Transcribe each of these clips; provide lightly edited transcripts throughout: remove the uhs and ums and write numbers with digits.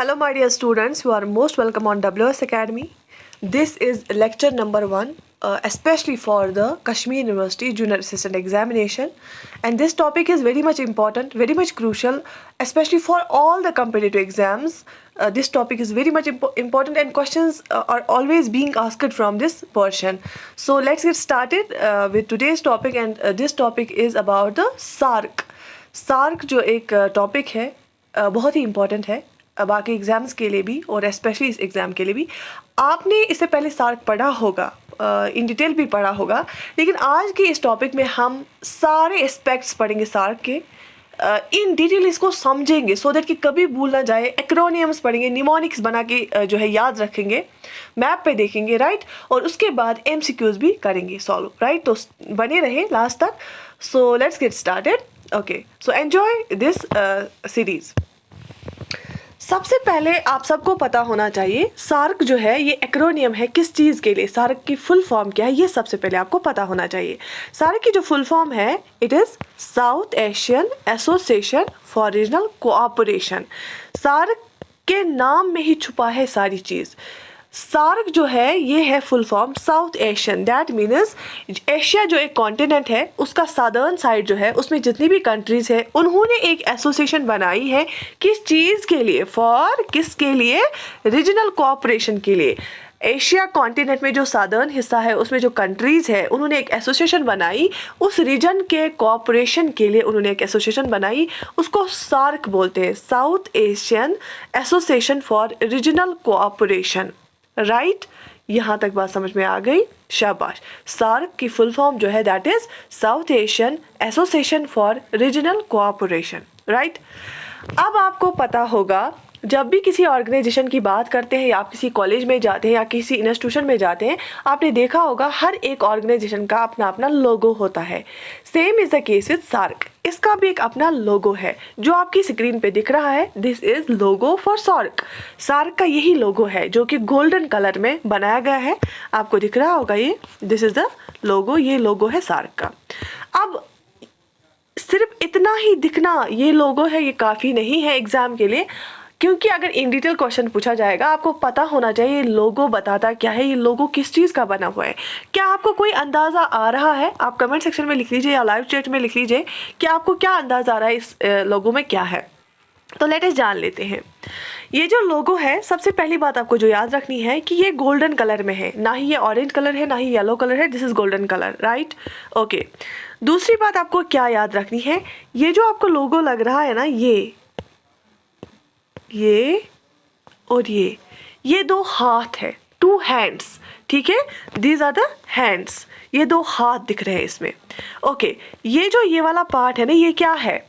Hello, my dear students. You are most welcome on WS Academy. This is lecture number 1, especially for the Kashmir University Junior Assistant Examination. And this topic is very much important, very much crucial, especially for all the competitive exams. This topic is very much important and questions are always being asked from this portion. So let's get started with today's topic, and this topic is about the SARC. SARC जो एक topic है बहुत ही important है बाकी exams के लिए भी और स्पेशली इस एग्ज़ाम के लिए भी. आपने इससे पहले सार्क पढ़ा होगा, इन डिटेल भी पढ़ा होगा, लेकिन आज के इस टॉपिक में हम सारे एस्पेक्ट्स पढ़ेंगे सार्क के, इन डिटेल इसको समझेंगे सो दैट कि कभी भूल ना जाए. एक्रोनियम्स पढ़ेंगे, निमोनिक्स बना के जो है याद रखेंगे, मैप पे देखेंगे, राइट. और उसके बाद MCQs भी करेंगे सॉल्व, राइट. तो बने रहे लास्ट तक. So let's get started. Okay, so enjoy this series. सबसे पहले आप सबको पता होना चाहिए सार्क जो है ये एक्रोनियम है किस चीज़ के लिए, सार्क की फुल फॉर्म क्या है ये सबसे पहले आपको पता होना चाहिए. सार्क की जो फुल फॉर्म है it is South Asian association for regional Cooperation. SAARC के नाम में ही छुपा है सारी चीज़. सार्क जो है ये है full form south Asian, that means Asia जो एक कॉन्टिनेंट है उसका सादर्न साइड जो है उसमें जितनी भी कंट्रीज़ है उन्होंने एक एसोसिएशन बनाई है. किस चीज़ के लिए? फॉर किसके लिए? रीजनल कोऑपरेशन के लिए. एशिया कॉन्टिनेंट में जो सादर्न हिस्सा है उसमें जो कंट्रीज़ है उन्होंने एक एसोसिएशन बनाई, उस रीजन के कोऑपरेशन के लिए उन्होंने एक एसोसिएशन बनाई, उसको सार्क बोलते हैं, south Asian association for regional cooperation, right. यहाँ तक बात समझ में आ गई? शाबाश. सार्क की फुल फॉर्म जो है that is south Asian association for regional cooperation, right. अब आपको पता होगा जब भी किसी ऑर्गेनाइजेशन की बात करते हैं या आप किसी कॉलेज में जाते हैं या किसी इंस्टीट्यूशन में जाते हैं, आपने देखा होगा हर एक ऑर्गेनाइजेशन का अपना अपना लोगो होता है. Same is the case with SAARC. इसका भी एक अपना लोगो है जो आपकी स्क्रीन पे दिख रहा है. This is logo for SAARC. SAARC का यही लोगो है जो कि गोल्डन कलर में बनाया गया है, आपको दिख रहा होगा ये. दिस इज़ द लोगो, ये लोगो है सार्क का. अब सिर्फ इतना ही दिखना ये लोगो है ये काफ़ी नहीं है एग्ज़ाम के लिए, क्योंकि अगर इन डिटेल क्वेश्चन पूछा जाएगा आपको पता होना चाहिए ये लोगो बताता क्या है, ये लोगो किस चीज़ का बना हुआ है. क्या आपको कोई अंदाज़ा आ रहा है? आप कमेंट सेक्शन में लिख लीजिए या लाइव चैट में लिख लीजिए कि आपको क्या अंदाज़ा आ रहा है इस लोगो में क्या है. तो लेट अस जान लेते हैं. ये जो लोगो है सबसे पहली बात आपको जो याद रखनी है कि ये गोल्डन कलर में है, ना ही ये ऑरेंज कलर है ना ही येलो कलर है. This is golden colour, right. Okay, दूसरी बात आपको क्या याद रखनी है, ये जो आपको लोगो लग रहा है ना ये और ये दो हाथ है, 2 हैंड्स, ठीक है. दीज आर द हैंड्स, ये 2 हाथ दिख रहे हैं इसमें. ओके, ये जो ये वाला पार्ट है ना ये क्या है?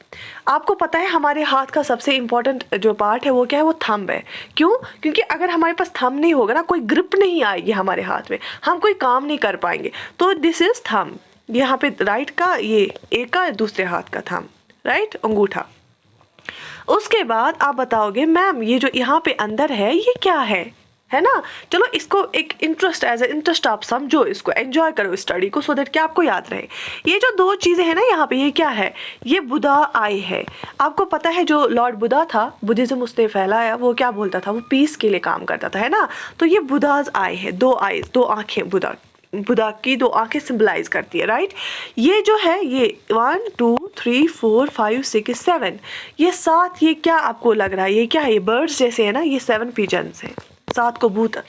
आपको पता है हमारे हाथ का सबसे इम्पॉर्टेंट जो पार्ट है वो क्या है? वो थंब है. क्यों? क्योंकि अगर हमारे पास थंब नहीं होगा ना, कोई ग्रिप नहीं आएगी हमारे हाथ में, हम कोई काम नहीं कर पाएंगे. तो दिस इज थंब. यहाँ पे राइट का ये एक का दूसरे हाथ का थंब, राइट, अंगूठा. उसके बाद आप बताओगे मैम ये जो यहाँ पे अंदर है ये क्या है ना. चलो इसको एक इंटरेस्ट एज ए इंटरेस्ट आप समझो, इसको एंजॉय करो स्टडी को सो दैट कि आपको याद रहे. ये जो 2 चीज़ें हैं ना यहाँ पे, ये क्या है? ये बुधा आई है. आपको पता है जो लॉर्ड बुधा था, बुद्धिज्म उसने फैलाया, वो क्या बोलता था? वो पीस के लिए काम करता था, है ना. तो ये बुधाज आई है, 2 आईज, 2 आँखें. बुधा की 2 आंखें सिंबलाइज करती है, राइट. ये जो है ये 1 2 3 4 5 6 7, ये 7, ये क्या आपको लग रहा है? ये क्या है? ये बर्ड्स जैसे है ना, ये 7 पिजन्स हैं, 7 कबूतर,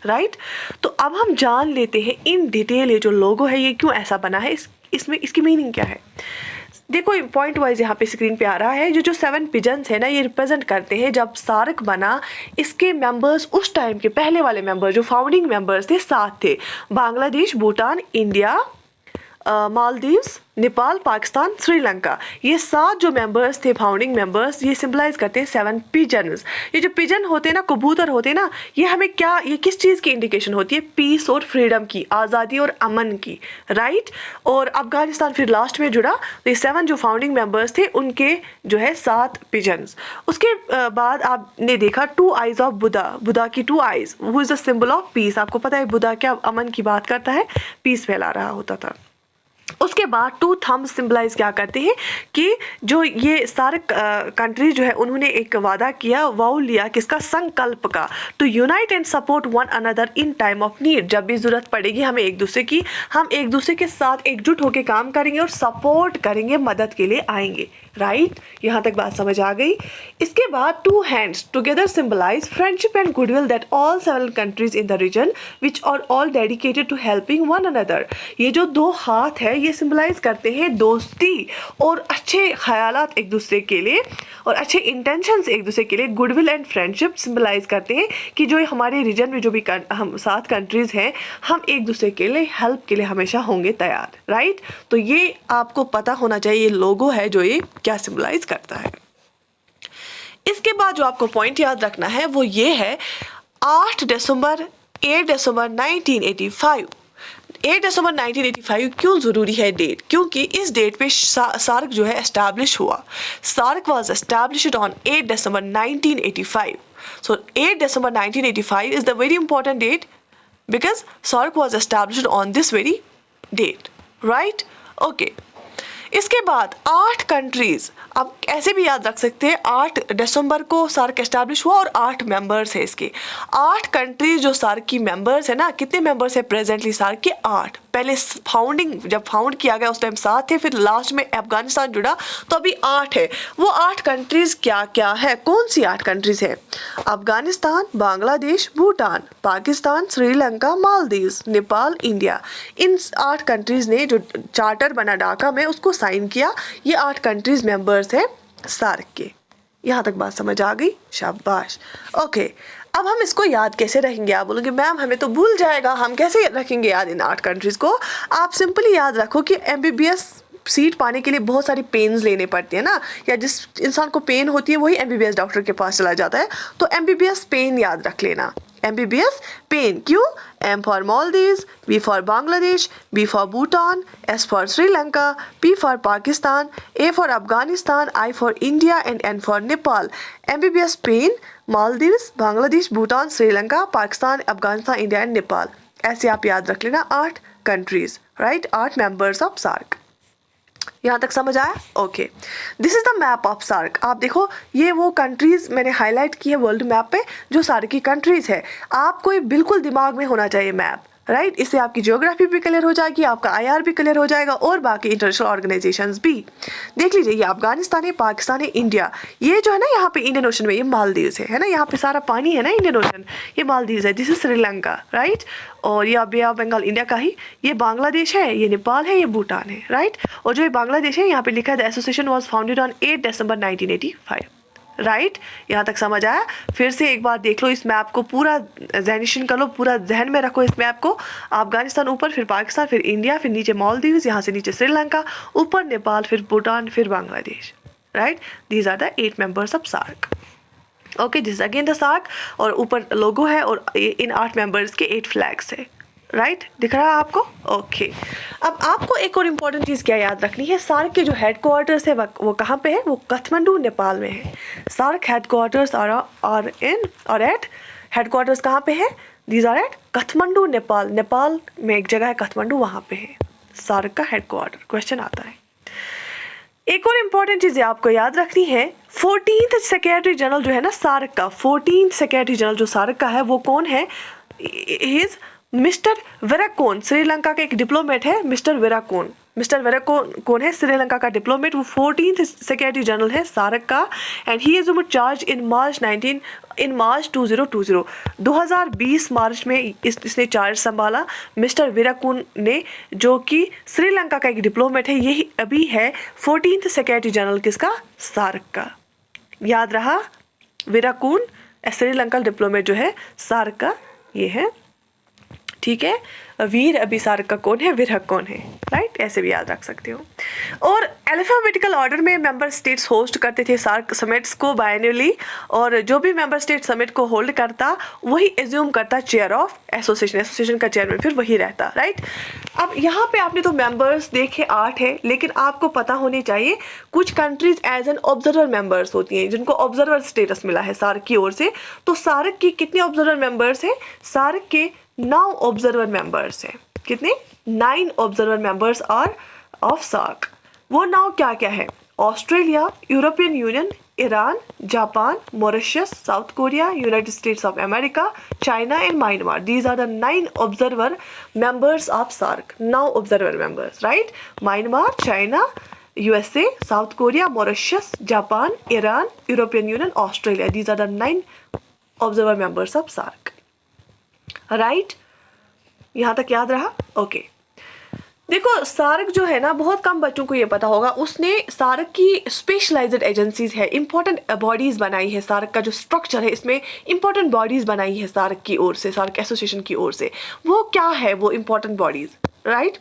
राइट. तो अब हम जान लेते हैं इन डिटेल ये जो लोगो है ये क्यों ऐसा बना है, इसमें इसकी मीनिंग क्या है. देखो पॉइंट वाइज यहाँ पे स्क्रीन पे आ रहा है. जो 7 पिजन्स है ना ये रिप्रेजेंट करते हैं जब सार्क बना, इसके मेंबर्स उस टाइम के पहले वाले मेंबर जो फाउंडिंग मेंबर्स थे 7 थे. बांग्लादेश, भूटान, इंडिया, मालदीव्स, नेपाल, पाकिस्तान, श्रीलंका, ये 7 जो मेंबर्स थे फाउंडिंग मेंबर्स, ये सिंबलाइज करते हैं 7 पिजन्स. ये जो पिजन होते हैं ना, कबूतर होते हैं ना, ये हमें क्या, ये किस चीज़ की इंडिकेशन होती है? पीस और फ्रीडम की, आज़ादी और अमन की, राइट. और अफगानिस्तान फिर लास्ट में जुड़ा. तो ये 7 जो फाउंडिंग मेंबर्स थे उनके जो है 7 पिजन्स. उसके बाद आपने देखा 2 आइज ऑफ बुधा की 2 आइज, वो is the symbol of peace. आपको पता है बुधा क्या अमन की बात करता है, पीस फैला रहा होता था. उसके बाद टू थंब सिंबलाइज क्या करते हैं कि जो ये सार्क कंट्री जो है उन्होंने एक वादा किया, वाउ लिया किसका, संकल्प का, to unite and support one another in time of need, जब भी जरूरत पड़ेगी हमें एक दूसरे की, हम एक दूसरे के साथ एकजुट होकर काम करेंगे और सपोर्ट करेंगे, मदद के लिए आएंगे, राइट। यहाँ तक बात समझ आ गई। इसके बाद two hands together symbolize friendship and goodwill that all several countries in the region which are all dedicated to helping one another. ये जो दो हाथ है ये सिंबलाइज करते हैं दोस्ती और अच्छे ख्यालात एक दूसरे के लिए और अच्छे इंटेंशंस एक दूसरे के लिए। गुडविल एंड फ्रेंडशिप सिंबलाइज करते हैं कि जो हमारे रीजन में जो भी हम 7 कंट्रीज हैं, हम एक दूसरे के लिए हेल्प के लिए हमेशा होंगे तैयार, राइट। तो ये आपको पता होना चाहिए, ये लोगो है जो ये क्या सिंबलाइज करता है। इसके बाद जो आपको पॉइंट याद रखना है वो ये है 8 दिसंबर 1985। 8 दिसंबर 1985 क्यों ज़रूरी है डेट? क्योंकि इस डेट पे सार्क जो है एस्टैब्लिश हुआ। SAARC was established on 8 December 1985। So 8 December 1985 is the very important date because SAARC was established on this very date, right? Okay. इसके बाद 8 कंट्रीज, आप ऐसे भी याद रख सकते हैं 8 दिसंबर को सार्क एस्टैब्लिश हुआ और 8 मेंबर्स है इसके। 8 कंट्रीज जो सार्क की मेंबर्स है ना, कितने मेंबर्स है प्रेजेंटली सार्क के? 8। पहले फाउंडिंग जब फाउंड किया गया उस टाइम 7 थे, फिर लास्ट में अफगानिस्तान जुड़ा तो अभी 8 है। वो 8 कंट्रीज क्या क्या है? कौन सी 8 कंट्रीज है? अफगानिस्तान, बांग्लादेश, भूटान, पाकिस्तान, श्रीलंका, मालदीव्स, नेपाल, इंडिया। इन 8 कंट्रीज ने जो चार्टर बना ढाका में उसको साइन किया। ये 8 कंट्रीज मेंबर्स हैं सार्क के। यहाँ तक बात समझ आ गई? शाबाश। ओके, अब हम इसको याद कैसे रखेंगे? आप बोलोगे मैम हमें तो भूल जाएगा, हम कैसे रखेंगे याद इन 8 कंट्रीज को? आप सिंपली याद रखो कि MBBS सीट पाने के लिए बहुत सारी पेन्स लेने पड़ती है ना, या जिस इंसान को पेन होती है वही MBBS डॉक्टर के पास चला जाता है। तो MBBS पेन याद रख लेना। MBBS पेन क्यों? M for Maldives, B for Bangladesh, B for Bhutan, S for Sri Lanka, P for Pakistan, A for Afghanistan, I for India and N for Nepal. MBBS pain Maldives, Bangladesh, Bhutan, Sri Lanka, Pakistan, Afghanistan, India and Nepal. ऐसे आप याद रख लेना 8 countries, right, 8 members of SAARC. यहाँ तक समझ आया? Okay, this is the map of SAARC. आप देखो ये वो कंट्रीज मैंने हाईलाइट की है वर्ल्ड मैप पे जो सार्क की कंट्रीज है। आपको ये बिल्कुल दिमाग में होना चाहिए मैप, राइट। इससे आपकी ज्योग्राफी भी क्लियर हो जाएगी, आपका IR भी क्लियर हो जाएगा और बाकी इंटरनेशनल ऑर्गेनाइजेशंस भी। देख लीजिए ये अफगानिस्तान है, पाकिस्तान है, इंडिया, ये जो है ना यहाँ पे इंडियन ओशन में ये मालदीव्स है ना, यहाँ पे सारा पानी है ना इंडियन ओशन, ये मालदीव्स है, दिस इज श्रीलंका, राइट। और ये बे ऑफ बंगाल इंडिया का ही, ये बांग्लादेश है, ये नेपाल है, ये भूटान है, राइट। और जो ये बांग्लादेश है यहाँ पे लिखा है the association was founded on 8 December 1985, right. यहाँ तक समझ आया? फिर से एक बार देख लो इस मैप को, पूरा जहनिशन कर लो, पूरा जहन में रखो इस मैप को। अफगानिस्तान ऊपर, फिर पाकिस्तान, फिर इंडिया, फिर नीचे मालदीव्स, यहाँ से नीचे श्रीलंका, ऊपर नेपाल, फिर भूटान, फिर Bangladesh, right. These are the 8 members of SAARC. Okay, this again the SAARC और ऊपर लोगो है और इन 8 मेंबर्स के 8 फ्लैग्स है, राइट। दिख रहा है आपको? ओके, अब आपको एक और इम्पॉर्टेंट चीज़ क्या याद रखनी है, सार्क के जो हेडक्वार्टर्स है वो कहाँ पे है? वो काठमांडू नेपाल में है। सार्क हेडक्वार्टर्स और एट हेडक्वार्टर्स कहाँ पे है? These are at Kathmandu Nepal. Nepal में एक जगह है काठमांडू, वहाँ पे है सार्क का हेडक्वार्टर। क्वेश्चन आता है। एक और इम्पॉर्टेंट चीज़ आपको याद रखनी है, 14th सेक्रेटरी जनरल जो है ना सार्क का, 14th सेक्रेटरी जनरल जो सार्क का है वो कौन है? Is mister विराकोन। श्रीलंका का एक डिप्लोमेट है मिस्टर विराकोन। मिस्टर विराकोन कौन है? श्रीलंका का डिप्लोमेट, वो 14th सेक्रेटरी जनरल है सार्क का and he is charge in March 2020। 2020 मार्च में इसने चार्ज संभाला मिस्टर विराकोन ने, जो कि श्रीलंका का एक डिप्लोमेट है। यही अभी है 14th सेक्रेटरी जनरल किसका? सार्क का। याद रहा? विराकोन श्रीलंका डिप्लोमेट जो है सार्क का ये है, ठीक है। वीर अभी सार्क का कौन है? विराकोन है, राइट। ऐसे भी याद रख सकते हो। और अल्फाबेटिकल ऑर्डर में मेंबर स्टेट्स होस्ट करते थे सार्क समिट्स को बायनली, और जो भी मेंबर स्टेट समिट को होल्ड करता वही एज्यूम करता चेयर ऑफ एसोसिएशन का चेयरमैन फिर वही रहता, राइट। अब यहाँ पे आपने तो मेंबर्स देखे 8 है, लेकिन आपको पता होनी चाहिए कुछ countries as an observer members होती हैं जिनको ऑब्जर्वर स्टेटस मिला है सार्क की ओर से। तो सार्क की कितने ऑब्जर्वर मेंबर्स हैं? सार्क के 9 ऑब्जर्वर मेंबर्स हैं। कितने? 9 observer members are of SAARC. वो नाउ क्या क्या है? Australia, European Union, Iran, Japan, Mauritius, South Korea, United States of America, China and Myanmar. These are the 9 observer members of SAARC. Now observer members, right? Myanmar, China, USA, South Korea, Mauritius, Japan, Iran, European Union, Australia. These are the 9 observer members of SAARC. Right? यहाँ तक याद रहा? Okay. देखो SAARC जो है ना, बहुत कम बच्चों को ये पता होगा, उसने सार्क की स्पेशलाइज्ड एजेंसीज है, इंपॉर्टेंट बॉडीज बनाई है। सार्क का जो स्ट्रक्चर है इसमें इंपॉर्टेंट बॉडीज बनाई है सार्क की ओर से, सार्क एसोसिएशन की ओर से। वो क्या है वो important bodies? Right,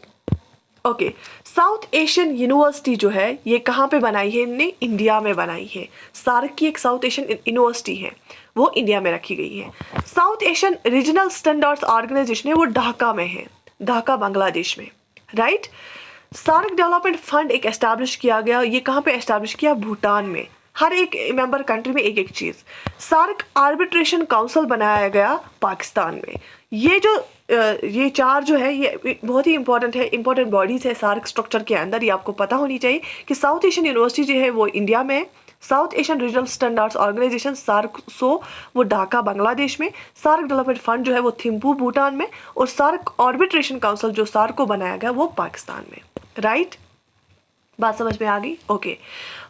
okay. South Asian university जो है ये कहाँ पे बनाई है? इनने इंडिया में बनाई है। सार्क की एक साउथ एशियन यूनिवर्सिटी है, वो इंडिया में रखी गई है। South Asian regional standards Organisation है, वो ढाका में है, ढाका बांग्लादेश में। राइट। सार्क डेवलपमेंट फंड एक एस्टैब्लिश किया गया, ये कहाँ पे एस्टैब्लिश किया? भूटान में। हर एक मेंबर कंट्री में एक एक चीज़। सार्क आर्बिट्रेशन काउंसिल बनाया गया पाकिस्तान में। ये 4 जो है ये बहुत ही इंपॉर्टेंट है, इंपॉर्टेंट बॉडीज है सार्क स्ट्रक्चर के अंदर। ये आपको पता होनी चाहिए कि साउथ एशियन यूनिवर्सिटी जो है वो इंडिया में है, South Asian regional standards Organisation SAARC वो ढाका बांग्लादेश में, सार्क डेवलपमेंट फंड जो है वो थिम्पू भूटान में, और सार्क आर्बिट्रेशन काउंसिल जो सार्क को बनाया गया वो पाकिस्तान में। राइट, बात समझ में आ गई? Okay.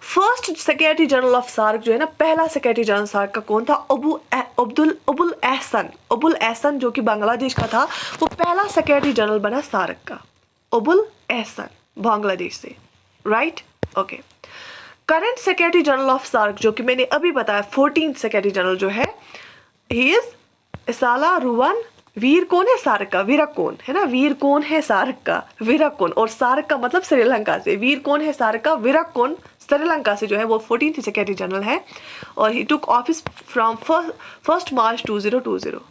First secretary general of SAARC जो है ना, पहला सेक्रेटरी जनरल सार्क का कौन था? अबुल एहसन जो कि बांग्लादेश का था, वो पहला सेक्रेटरी जनरल बना सार्क का। अबुल एहसन, बांग्लादेश से। Right, okay. Current secretary general of SAARC जो कि मैंने अभी बताया 14th सेक्रेटरी जनरल जो है, ही इज इसाला रुवन वीरकोन है सार्क का, वीरकोन है ना, वीरकोन है सार्क का, वीरकोन। और सार्क का मतलब श्रीलंका से, वीरकोन है सार्क का, वीरकोन श्रीलंका से जो है वो 14th सेक्रेटरी जनरल है। और he took office from 1st March 2020।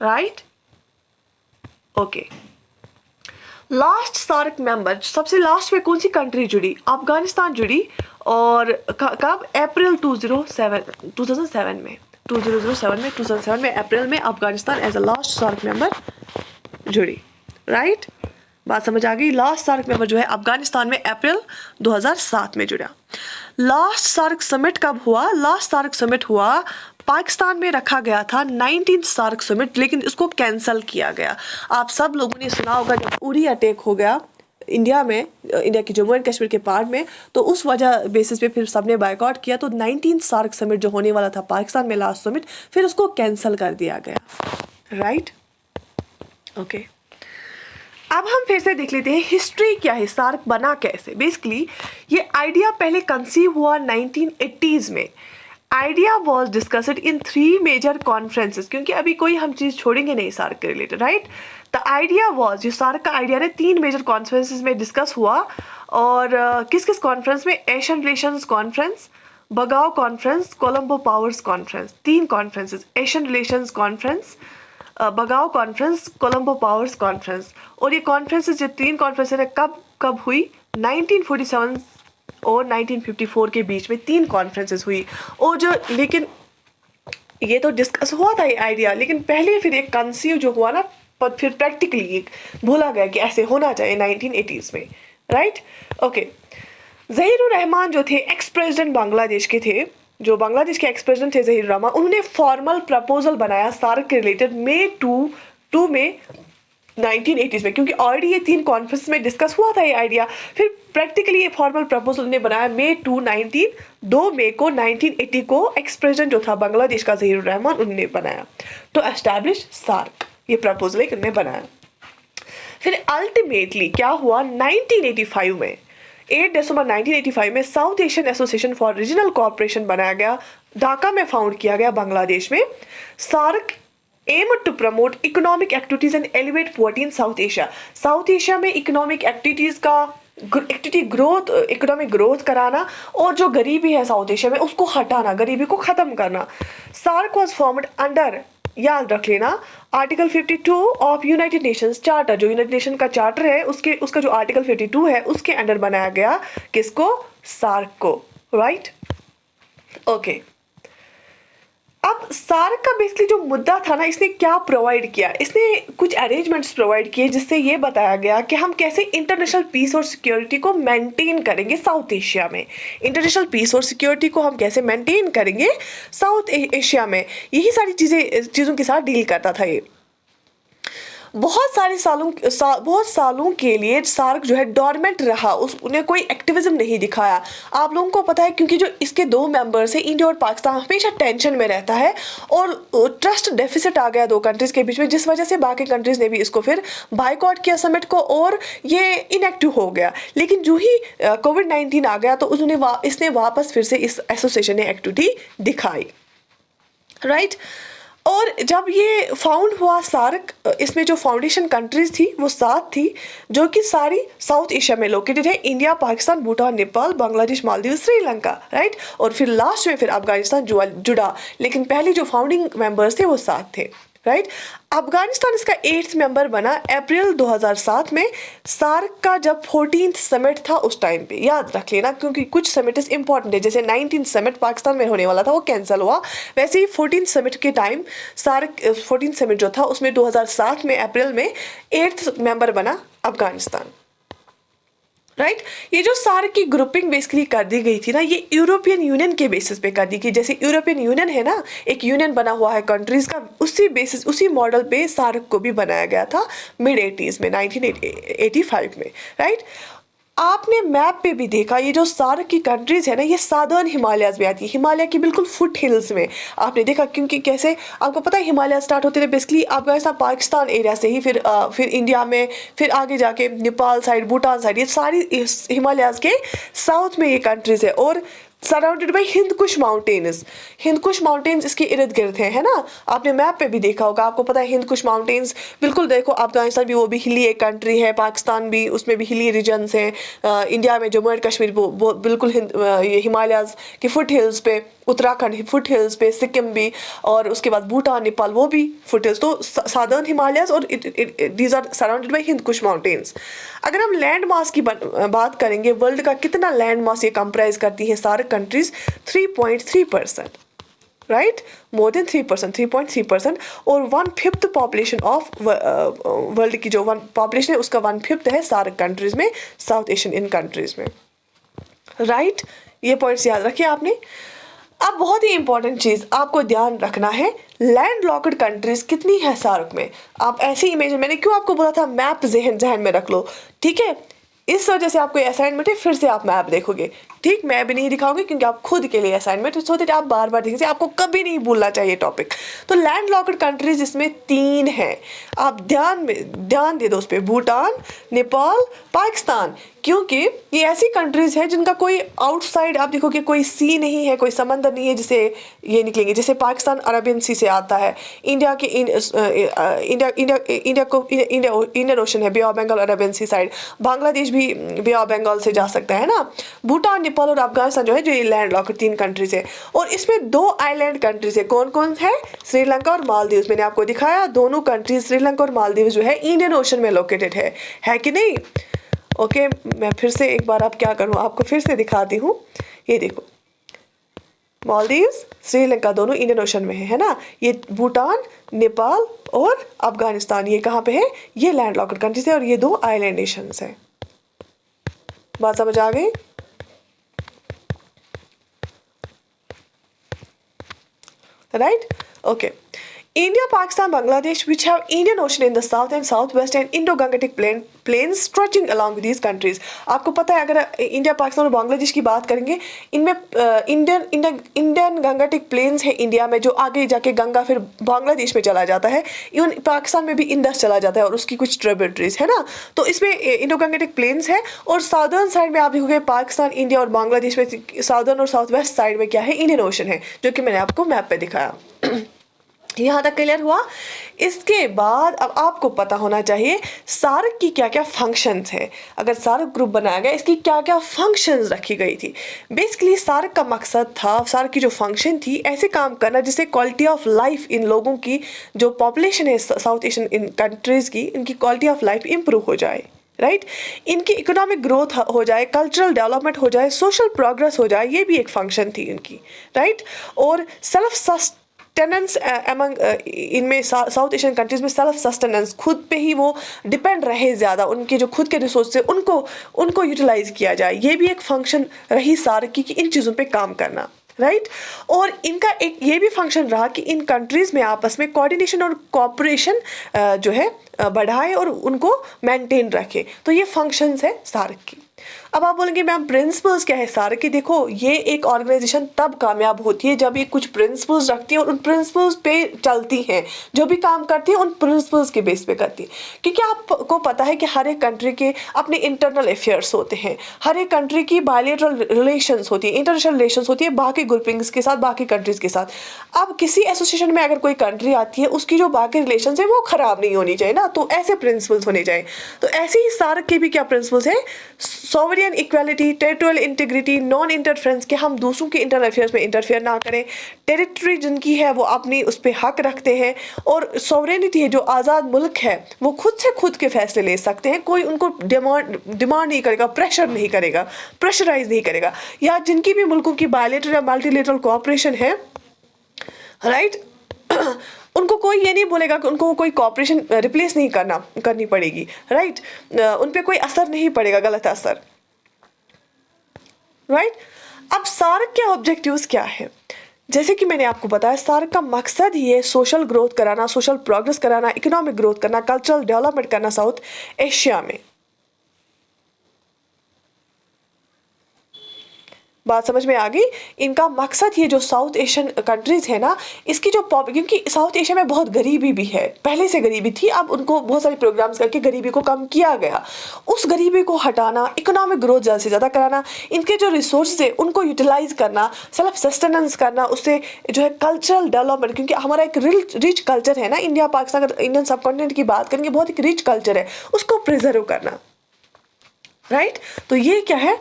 Right, okay. Last SAARC member, सबसे लास्ट में कौन सी कंट्री जुड़ी? अफगानिस्तान जुड़ी। और कब? अप्रैल 2007 में, 2007 में अप्रैल में Afghanistan as a last SAARC member जुड़ी। राइट, बात समझ आ गई? लास्ट सार्क मेंबर जो है अफगानिस्तान में अप्रैल 2007 में जुड़ा। लास्ट सार्क समिट कब हुआ? लास्ट सार्क समिट हुआ पाकिस्तान में, रखा गया था 19th सार्क समिट, लेकिन इसको कैंसिल किया गया। आप सब लोगों ने सुना होगा जब उरी अटैक हो गया इंडिया में, इंडिया की जम्मू एंड कश्मीर के पार्ट में, तो उस वजह बेसिस पे फिर सबने बायकॉट किया। तो 19th सार्क समिट जो होने वाला था पाकिस्तान में लास्ट समिट, फिर उसको कैंसिल कर दिया गया। Right, okay. अब हम फिर से देख लेते हैं हिस्ट्री क्या है, सार्क बना कैसे। बेसिकली ये आइडिया पहले कंसीव हुआ 1980s में। Idea was discussed in 3 major conferences, क्योंकि अभी कोई हम चीज़ छोड़ेंगे नहीं सार्क के related. Right, the idea was, जो सार्क का आइडिया है 3 मेजर कॉन्फ्रेंसेस में डिस्कस हुआ। और किस किस कॉन्फ्रेंस में? Asian relations conference, Baguio conference, Colombo powers conference. 3 conferences, Asian relations conference, Baguio conference, Colombo powers conference. और ये कॉन्फ्रेंसेस, जो 3 कॉन्फ्रेंसेस है, कब हुई? 1947 और 1954 के बीच में 3 कॉन्फ्रेंसेस हुई। और जो, लेकिन ये तो डिस्कस हुआ था ये आइडिया, लेकिन पहले फिर एक कंसीव जो हुआ ना, पर फिर प्रैक्टिकली भूला गया कि ऐसे होना चाहिए 1980s में। Right, okay. ज़हीरुर रहमान जो थे एक्स प्रेसिडेंट बांग्लादेश के थे, जो बांग्लादेश के एक्स प्रेसिडेंट थे ज़हीरुर रहमान, उन्होंने फॉर्मल प्रपोजल बनाया सार्क के रिलेटेड मई 2 में 1980s में, क्योंकि ऑलरेडी ये 3 कॉन्फ्रेंस में डिस्कस हुआ था ये आइडिया। फिर प्रैक्टिकली ये फॉर्मल प्रपोजल ने बनाया मई 2 मई को 1980 को एक्स प्रेसिडेंट जो था बांग्लादेश का ज़हीरुर रहमान, उन्होंने बनाया तो एस्टैब्लिश सार्क। ये प्रपोजल एक उन्होंने बनाया। फिर अल्टीमेटली क्या हुआ? 1985 में 8 दिसंबर 1985 में South Asian association for regional Cooperation बनाया गया, ढाका में फाउंड किया गया बांग्लादेश में। SAARC aim to promote economic activities and alleviate poverty in South Asia. South Asia में इकोनॉमिक एक्टिविटीज का इकोनॉमिक ग्रोथ कराना, और जो गरीबी है साउथ एशिया में उसको हटाना, गरीबी को खत्म करना। सार्क वॉज फॉर्म्ड अंडर, याद रख लेना, article 52 of United Nations charter. जो यूनाइटेड नेशन का चार्टर है उसका जो आर्टिकल 52 है उसके अंडर बनाया गया किसको? सार्क को। Right, okay. अब सार्क का बेसिकली जो मुद्दा था ना, इसने क्या प्रोवाइड किया, इसने कुछ अरेंजमेंट्स प्रोवाइड किए जिससे ये बताया गया कि हम कैसे इंटरनेशनल पीस और सिक्योरिटी को मेंटेन करेंगे साउथ एशिया में। इंटरनेशनल पीस और सिक्योरिटी को हम कैसे मेंटेन करेंगे साउथ एशिया में, यही सारी चीज़ों के साथ डील करता था ये। बहुत सालों के लिए सार्क जो है डोरमेंट रहा, उन्हें कोई एक्टिविज्म नहीं दिखाया। आप लोगों को पता है क्योंकि जो इसके दो मेंबर्स हैं, इंडिया और पाकिस्तान, हमेशा टेंशन में रहता है और ट्रस्ट डेफिसिट आ गया दो कंट्रीज के बीच में, जिस वजह से बाकी कंट्रीज ने भी इसको फिर बायकॉट किया समिट को और ये इनएक्टिव हो गया। लेकिन जो ही कोविड-19 आ गया तो इसने वापस फिर से इस एसोसिएशन ने एक्टिविटी दिखाई, राइट। और जब ये फाउंड हुआ सार्क, इसमें जो फाउंडेशन कंट्रीज थी वो 7 थी, जो कि सारी साउथ एशिया में लोकेटेड है। India, Pakistan, Bhutan, Nepal, Bangladesh, Maldives, Sri Lanka, right. और फिर लास्ट में फिर अफगानिस्तान जुड़ा, लेकिन पहले जो फाउंडिंग मेंबर्स थे वो 7 थे, राइट। अफगानिस्तान इसका 8th मेंबर बना अप्रैल 2007 में। सार्क का जब 14th समिट था उस टाइम पे, याद रख लेना क्योंकि कुछ समिट इंपॉर्टेंट है, जैसे 19th समिट पाकिस्तान में होने वाला था वो कैंसिल हुआ, वैसे ही 14th समिट के टाइम सार्क 14th समिट जो था उसमें 2007 में अप्रैल में 8th मेंबर बना अफगानिस्तान, राइट। ये जो सार्क की ग्रुपिंग बेसिकली कर दी गई थी ना, ये यूरोपियन यूनियन के बेसिस पे कर दी गई। जैसे यूरोपियन यूनियन है ना, एक यूनियन बना हुआ है कंट्रीज का, उसी मॉडल पे सार्क को भी बनाया गया था मिड 80s में, 1985 में, राइट। आपने मैप पे भी देखा ये जो सार्क की कंट्रीज है ना, ये सादर्न हिमालयाज में आती है, हिमालय की बिल्कुल फुट हिल्स में। आपने देखा क्योंकि कैसे आपको पता है हिमालय स्टार्ट होते थे बेसिकली अफगानिस्तान पाकिस्तान एरिया से ही, फिर इंडिया में, फिर आगे जाके नेपाल साइड, भूटान साइड, ये सारी हिमालयाज के साउथ में ये कंट्रीज है और सराउंडेड बाई हिंदकुश माउंटेन्स इसके इर्द गिर्द है ना। आपने मैप पे भी देखा होगा, आपको पता है हिंदकुश माउंटेन्स, बिल्कुल देखो अफगानिस्तान भी वो भी हिली एक कंट्री है, पाकिस्तान भी उसमें भी हिली रीजन्स हैं, इंडिया में जम्मू एंड कश्मीर वो बिल्कुल हिमालयाज के फुट हिल्स पे, उत्तराखंड फुट हिल्स पे, सिक्किम भी, और उसके बाद भूटान, नेपाल वो भी फुट हिल्स। तो सादर्न हिमालयाज और these are surrounded by Hindu Kush mountains. अगर हम लैंड मास की बात करेंगे, वर्ल्ड का कितना लैंड मास ये कंप्राइज करती है सारे कंट्रीज, 3.3%, राइट, मोर देन 3%, और 1/5 पॉपुलेशन ऑफ वर्ल्ड की जो पॉपुलेशन है उसका 1/5 है सारे कंट्रीज में, साउथ एशियन इन कंट्रीज में, राइट। ये पॉइंट्स याद रखिए आपने। अब बहुत ही इंपॉर्टेंट चीज़ आपको ध्यान रखना है, लैंड लॉक्ड कंट्रीज कितनी है सार्क में। आप ऐसी इमेज, मैंने क्यों आपको बोला था मैप जहन में रख लो, ठीक है। इस वजह से आपको असाइनमेंट है, फिर से आप मैप देखोगे, ठीक। मैं भी नहीं दिखाऊंगी क्योंकि आप खुद के लिए असाइनमेंट, सो दैट आप बार बार देखेंगे, आपको कभी नहीं भूलना चाहिए टॉपिक। तो लैंड लॉक्ड कंट्रीज इसमें 3 हैं, आप ध्यान दे दो उस पर, भूटान, नेपाल, पाकिस्तान, क्योंकि ये ऐसी कंट्रीज हैं जिनका कोई आउटसाइड आप देखोगे कोई सी नहीं है, कोई समंदर नहीं है जिसे ये निकलेंगे। जैसे पाकिस्तान अरबियन सी से आता है, इंडिया के इंडियन ओशन है, Bay of Bengal Arabian Sea side, Bangladesh भी बे ऑफ बंगाल से जा सकता है ना। भूटान, नेपाल और अफगानिस्तान जो है, जो ये लैंड लॉक्ड 3 कंट्रीज है, और इसमें 2 आइलैंड कंट्रीज है। कौन कौन है? श्रीलंका और मालदीव। मैंने आपको दिखाया दोनों कंट्रीज, श्रीलंका और मालदीव जो है इंडियन ओशन में लोकेटेड है कि नहीं। ओके, मैं फिर से एक बार, आप क्या करूँ, आपको फिर से दिखाती हूँ। ये देखो, मालदीव्स, श्रीलंका दोनों इंडियन ओशन में है ना। ये भूटान, नेपाल और अफगानिस्तान, ये कहाँ पे है? ये लैंड लॉक्ड कंट्रीज है और ये 2 आइलैंड नेशंस है। बात समझ आ गई? Right, okay. India, Pakistan, Bangladesh, which have Indian Ocean in the south and southwest and Indo-Gangetic plains stretching along with these countries. आपको पता है अगर इंडिया, पाकिस्तान और बांग्लादेश की बात करेंगे, इनमें इंडियन गंगेटिक प्लेन्स है इंडिया में, जो आगे जाके गंगा फिर बांग्लादेश में चला जाता है। इवन पाकिस्तान में भी इंडस चला जाता है और उसकी कुछ ट्रिब्यूटरीज है ना। तो इसमें इंडो गंगेटिक प्लेन्स है, और साउदर्न साइड में आप देखोगे पाकिस्तान, इंडिया और बांग्लादेश में साउदर्न और साउथ वेस्ट साइड में क्या है? इंडियन ओशन है, जो कि मैंने आपको मैप पे दिखाया। यहाँ तक क्लियर हुआ? इसके बाद अब आपको पता होना चाहिए सार्क की क्या क्या फंक्शंस है। अगर सार्क ग्रुप बनाया गया, इसकी क्या क्या फंक्शंस रखी गई थी। बेसिकली सार्क का मकसद था, सार्क की जो फंक्शन थी, ऐसे काम करना जिससे क्वालिटी ऑफ लाइफ इन लोगों की, जो पॉपुलेशन है साउथ एशियन इन कंट्रीज़ की, इनकी क्वालिटी ऑफ लाइफ इंप्रूव हो जाए, राइट। इनकी इकोनॉमिक ग्रोथ हो जाए, कल्चरल डेवलपमेंट हो जाए, सोशल प्रोग्रेस हो जाए, ये भी एक फंक्शन थी इनकी, राइट। और सेल्फ टेनेंस अमंग इनमें साउथ एशियन कंट्रीज में सेल्फ सस्टेनेंस, खुद पे ही वो डिपेंड रहे ज़्यादा, उनके जो खुद के रिसोर्स से उनको यूटिलाइज किया जाए, ये भी एक फंक्शन रही सार्क की कि इन चीज़ों पे काम करना, राइट। और इनका एक ये भी फंक्शन रहा कि इन कंट्रीज़ में आपस में कोऑर्डिनेशन और कोऑपरेशन जो है बढ़ाए और उनको मेंटेन रखे। तो ये फंक्शंस है सार्क की। अब आप बोलेंगे मैम प्रिंसिपल्स क्या है सार्क की? देखो, ये एक ऑर्गेनाइजेशन तब कामयाब होती है जब ये कुछ प्रिंसिपल्स रखती है और उन प्रिंसिपल्स पे चलती है, जो भी काम करती है उन प्रिंसिपल्स के बेस पे करती है। क्योंकि आपको पता है कि हर एक कंट्री के अपने इंटरनल अफेयर्स होते हैं, हर एक कंट्री की बायलैटरल रिलेशंस होती है, इंटरनेशनल रिलेशंस होती है बाकी ग्रुपिंग्स के साथ, बाकी कंट्रीज के साथ। अब किसी एसोसिएशन में अगर कोई कंट्री आती है, उसकी जो बाकी रिलेशन है वो खराब नहीं होनी चाहिए ना, तो ऐसे प्रिंसिपल्स होने चाहिए। तो ऐसे ही सार्क के भी क्या प्रिंसिपल्स है? Sovereign equality, territorial integrity, non interference, के हम दूसरों के इंटरनल अफेयर्स में इंटरफेयर ना करें, टेरिटरी जिनकी है वो अपनी उस पर हक रखते हैं, और सॉवरेनिटी है, जो आज़ाद मुल्क है वो खुद के फैसले ले सकते हैं, कोई उनको डिमांड नहीं करेगा, प्रेशर नहीं करेगा, प्रेशराइज नहीं करेगा। या जिनकी भी मुल्कों की बायलैटरल या मल्टीलेटरल कोऑपरेशन है, राइट, उनको कोई ये नहीं बोलेगा कि उनको कोई कॉपरेशन रिप्लेस नहीं करनी पड़ेगी, राइट, उन पे कोई असर नहीं पड़ेगा, गलत असर, राइट। अब सार्क के ऑब्जेक्टिव्स क्या है? जैसे कि मैंने आपको बताया, सार्क का मकसद ही है सोशल ग्रोथ कराना, सोशल प्रोग्रेस कराना, इकोनॉमिक ग्रोथ करना, कल्चरल डेवलपमेंट करना साउथ एशिया में। बात समझ में आ गई? इनका मकसद ये जो साउथ एशियन कंट्रीज है ना, इसकी जो क्योंकि साउथ एशिया में बहुत गरीबी भी है, पहले से गरीबी थी, अब उनको बहुत सारे प्रोग्राम्स करके गरीबी को कम किया गया। उस गरीबी को हटाना, इकोनॉमिक ग्रोथ ज़्यादा से ज़्यादा कराना, इनके जो रिसोर्स है उनको यूटिलाइज करना, सेल्फ सस्टेनेंस करना, उससे जो है कल्चरल डेवलपमेंट, क्योंकि हमारा एक रिच कल्चर है ना, इंडिया पाकिस्तान, अगर इंडियन सब कॉन्टिनेंट की बात करेंगे, बहुत एक रिच कल्चर है, उसको प्रिजर्व करना, राइट। तो ये क्या है?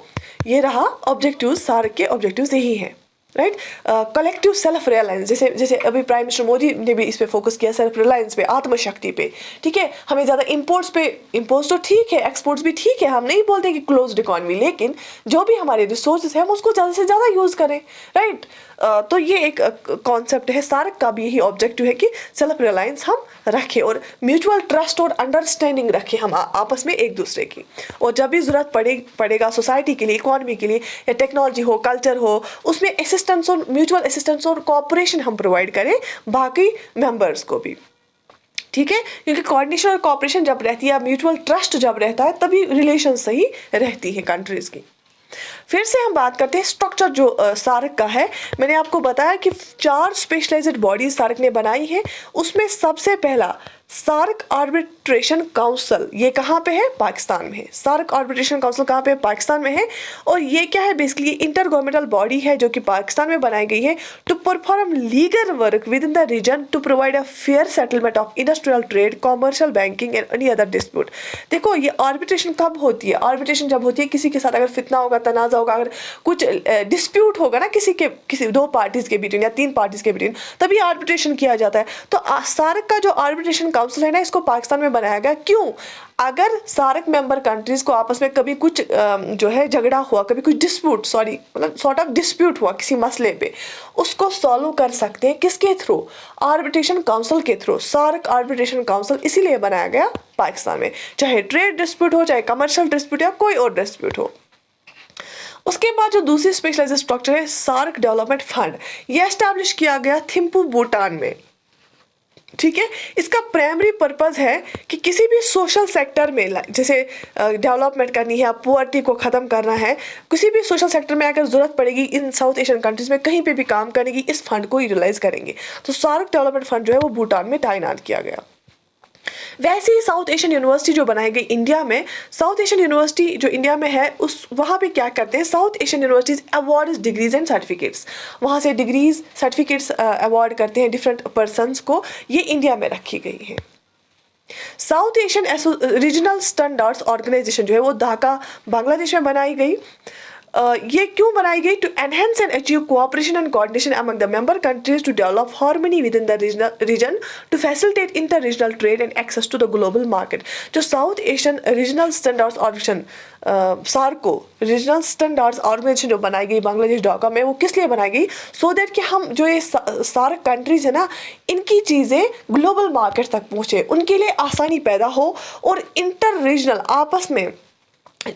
ये रहा ऑब्जेक्टिव, सार्क के ऑब्जेक्टिव्स यही हैं, राइट। कलेक्टिव सेल्फ रिलायंस, जैसे अभी प्राइम मिनिस्टर मोदी ने भी इस पे फोकस किया, सेल्फ रिलायंस पे, आत्मशक्ति पे, ठीक है। हमें ज़्यादा इम्पोर्ट्स तो ठीक है, एक्सपोर्ट्स भी ठीक है, हम नहीं बोलते कि क्लोज्ड इकॉनमी, लेकिन जो भी हमारे रिसोर्सेज हैं हम उसको ज़्यादा से ज़्यादा यूज़ करें, राइट। तो ये एक कॉन्सेप्ट है, सार्क का भी यही ऑब्जेक्टिव है कि सेल्फ रिलायंस हम रखें और म्यूचुअल ट्रस्ट और अंडरस्टैंडिंग रखें हम आपस में एक दूसरे की, और जब भी ज़रूरत पड़ेगा सोसाइटी के लिए, इकोनॉमी के लिए, या टेक्नोलॉजी हो, कल्चर हो, उसमें असिस्टेंस और म्यूचुअल असिस्टेंस और कोऑपरेशन हम प्रोवाइड करें बाकी मेंबर्स को भी, ठीक है। क्योंकि कोऑर्डिनेशन और कोऑपरेशन जब रहती है, म्यूचुअल ट्रस्ट जब रहता है, तभी रिलेशन सही रहती है कंट्रीज की। फिर से हम बात करते हैं स्ट्रक्चर जो सार्क का है। मैंने आपको बताया कि 4 स्पेशलाइज्ड बॉडीज सार्क ने बनाई है। उसमें सबसे पहला सार्क आर्बिट्रेशन काउंसिल, ये कहाँ पे है? पाकिस्तान में है। सार्क आर्बिट्रेशन काउंसिल कहाँ पे है? पाकिस्तान में है। और ये क्या है? बेसिकली इंटर गवर्नमेंटल बॉडी है जो कि पाकिस्तान में बनाई गई है to perform legal work within the region to provide a fair settlement of industrial trade, commercial banking and any other dispute. देखो, ये आर्बिट्रेशन कब होती है? आर्बिट्रेशन जब होती है किसी के साथ अगर फितना होगा, तनाजा होगा, अगर कुछ डिस्प्यूट होगा ना किसी 2 पार्टीज के बिटवीन या 3 पार्टीज के बिटवीन, तभी आर्बिट्रेशन किया जाता है। तो सार्क का जो आर्बिट्रेशन काउंसिल है ना, इसको पाकिस्तान में बनाया गया। क्यों? अगर सार्क मेंबर कंट्रीज को आपस में कभी कुछ जो है झगड़ा हुआ, कभी कुछ मतलब सॉर्ट ऑफ डिस्प्यूट हुआ किसी मसले पे, उसको सॉल्व कर सकते हैं किसके थ्रू? आर्बिट्रेशन काउंसिल के थ्रू। सार्क आर्बिट्रेशन काउंसिल इसीलिए बनाया गया पाकिस्तान में, चाहे ट्रेड डिस्प्यूट हो, चाहे कमर्शियल डिस्प्यूट या कोई और डिस्प्यूट हो। उसके बाद जो दूसरी स्पेशलाइज्ड स्ट्रक्चर है सार्क डेवलपमेंट फंड, ये एस्टैब्लिश किया गया थिम्पू, भूटान में, ठीक है। इसका प्राइमरी पर्पस है कि किसी भी सोशल सेक्टर में, जैसे डेवलपमेंट करनी है, पुअर्टी को ख़त्म करना है, किसी भी सोशल सेक्टर में अगर ज़रूरत पड़ेगी इन साउथ एशियन कंट्रीज़ में कहीं पे भी काम करने की, इस फंड को यूटिलाइज करेंगे। तो सार्क डेवलपमेंट फंड जो है वो भूटान में तैनात किया गया। वैसे ही साउथ एशियन यूनिवर्सिटी जो बनाई गई इंडिया में, साउथ एशियन यूनिवर्सिटी जो इंडिया में है उस वहाँ पे क्या करते हैं, south Asian universities award degrees and certificates, वहाँ से डिग्रीज सर्टिफिकेट्स अवार्ड करते हैं डिफरेंट पर्सनस को, ये इंडिया में रखी गई है। South Asian regional standards organisation जो है वो ढाका, बांग्लादेश में बनाई गई। ये क्यों बनाई गई? To enhance and achieve cooperation and coordination among the member countries, to develop harmony within the region, to facilitate inter regional trade and access to the global market. जो South Asian regional standards organisation SARSO regional standards organisation जो बनाई गई बांग्लादेश ढाका में, वो किस लिए बनाई गई? सो दैट कि हम जो ये सार्क कंट्रीज है ना, इनकी चीज़ें ग्लोबल मार्केट तक पहुँचे, उनके लिए आसानी पैदा हो और इंटर रीजनल आपस में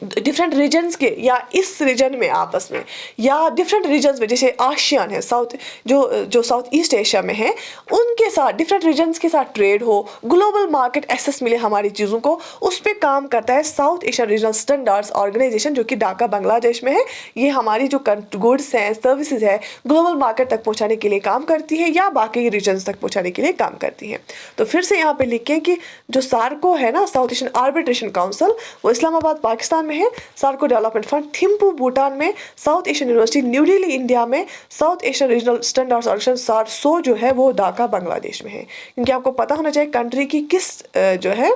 डिफरेंट रीजन्स के या इस रीजन में आपस में या डिफरेंट रीजन्स में, जैसे आशियान है साउथ जो साउथ ईस्ट एशिया में है, उनके साथ डिफरेंट रीजन्स के साथ ट्रेड हो, ग्लोबल मार्केट एक्सेस मिले हमारी चीज़ों को, उस पर काम करता है South Asian regional standards organisation, जो कि ढाका बांग्लादेश में है। ये हमारी जो गुड्स हैं, सर्विसेज है, ग्लोबल मार्केट तक पहुँचाने के लिए काम करती है या बाकी रीजन्स तक पहुँचाने के लिए काम करती है। तो फिर से यहाँ पे लिखें कि जो सार्को है ना, साउथ एशियन आर्बिट्रेशन काउंसिल, वो इस्लामाबाद पाकिस्तान में है। सार्को डेवलपमेंट फंड थिम्पू भूटान में, South Asian University New Delhi India में, South Asian regional standards organisation SARSO जो है वो ढाका बांग्लादेश में है। क्योंकि आपको पता होना चाहिए कंट्री की किस जो है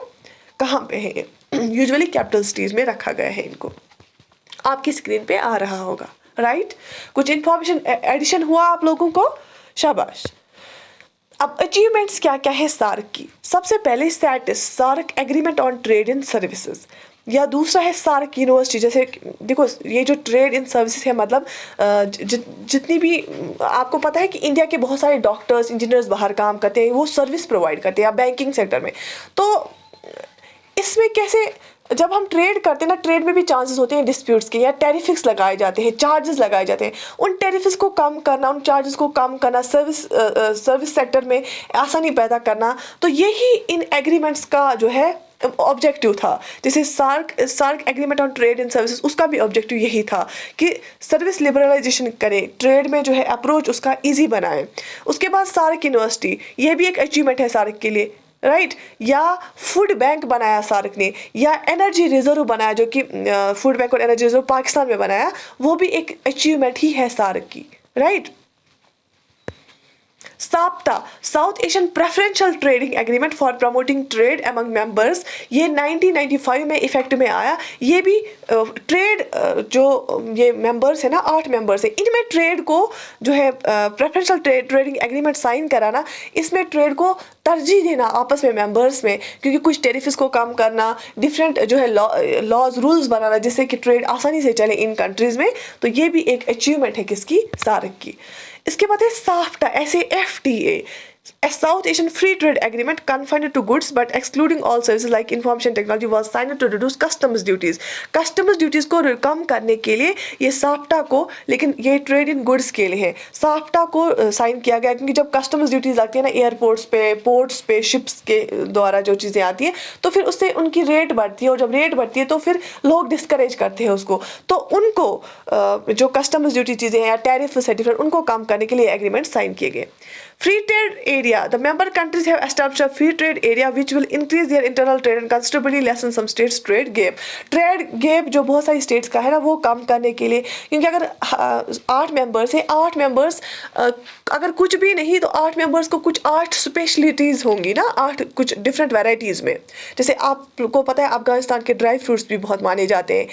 कहाँ पे है, यूजुअली कैपिटल सिटीज में रखा गया है इनको। आपकी स्क्रीन पे आ रहा होगा, राइट? कुछ इंफॉर्मेशन एडिशन हुआ आप लोगों को, शाबाश। अब अचीवमेंट्स क्या क्या है सार्क की? सबसे पहले SATIS SAARC agreement on trade in services, या दूसरा है सार्क यूनिवर्सिटी। जैसे देखो, ये जो ट्रेड इन सर्विसेज है, मतलब जितनी भी आपको पता है कि इंडिया के बहुत सारे डॉक्टर्स, इंजीनियर्स बाहर काम करते हैं, वो सर्विस प्रोवाइड करते हैं या बैंकिंग सेक्टर में। तो इसमें कैसे, जब हम ट्रेड करते हैं ना, ट्रेड में भी चांसेस होते हैं डिस्प्यूट्स के, या टैरिफिक्स लगाए जाते हैं, चार्जेस लगाए जाते हैं। उन टैरिफिक्स को कम करना, उन चार्जेस को कम करना, सर्विस सेक्टर में आसानी पैदा करना, तो यही इन एग्रीमेंट्स का जो है ऑब्जेक्टिव था। जैसे SAARC agreement on trade and services, उसका भी ऑब्जेक्टिव यही था कि सर्विस लिबरलाइजेशन करे, ट्रेड में जो है अप्रोच उसका इजी बनाए। उसके बाद सार्क यूनिवर्सिटी, ये भी एक अचीवमेंट है सार्क के लिए, राइट? या फूड बैंक बनाया सार्क ने, या एनर्जी रिजर्व बनाया, जो कि फूड बैंक और एनर्जी रिजर्व पाकिस्तान में बनाया, वो भी एक अचीवमेंट ही है सार्क की, right? SAPTA, south Asian preferential trading agreement for promoting trade among members, ये 1995 में इफेक्ट में आया। ये भी ट्रेड जो ये मेंबर्स है ना, 8 मेंबर्स है, इनमें ट्रेड को जो है प्रेफरेंशियल ट्रेडिंग एग्रीमेंट साइन कराना, इसमें ट्रेड को तरजीह देना आपस में मेंबर्स में, क्योंकि कुछ टेरिफ्स को कम करना, डिफरेंट जो है लॉज रूल्स बनाना, जिससे कि ट्रेड आसानी से चले इन कंट्रीज में। तो ये भी एक अचीवमेंट है किसकी? सार्क की। इसके बाद है SAFTA, SAFTA, a South Asian Free Trade Agreement confined to goods but excluding all services like information technology, was signed to reduce customs duties. Customs duties को कम करने के लिए ये साफ्टा को, लेकिन ये ट्रेड इन गुड्स के लिए है, साफ्टा को साइन किया गया, क्योंकि जब कस्टम्स ड्यूटीज लगती है ना एयरपोर्ट्स पे, पोर्ट्स पे, शिप्स के द्वारा जो चीज़ें आती हैं, तो फिर उससे उनकी रेट बढ़ती है, और जब रेट बढ़ती है तो फिर लोग डिस्करेज करते हैं उसको। तो उनको जो कस्टम्स ड्यूटी चीज़ें हैं या टैरिफ है डिफरेंट, उनको कम करने के लिए एग्रीमेंट साइन किए गए। Free trade area. The member countries have established a free trade area which will increase their internal trade and considerably lessen some states' trade gap. Trade gap जो बहुत सारी states का है ना, वो कम करने के लिए, क्योंकि अगर 8 मेंबर्स हैं, 8 मेंबर्स अगर कुछ भी नहीं तो 8 मेंबर्स को कुछ 8 स्पेशलिटीज़ होंगी ना, 8 कुछ डिफरेंट वैराइटीज़ में। जैसे आपको पता है अफगानिस्तान के ड्राई फ्रूट्स भी बहुत माने जाते हैं।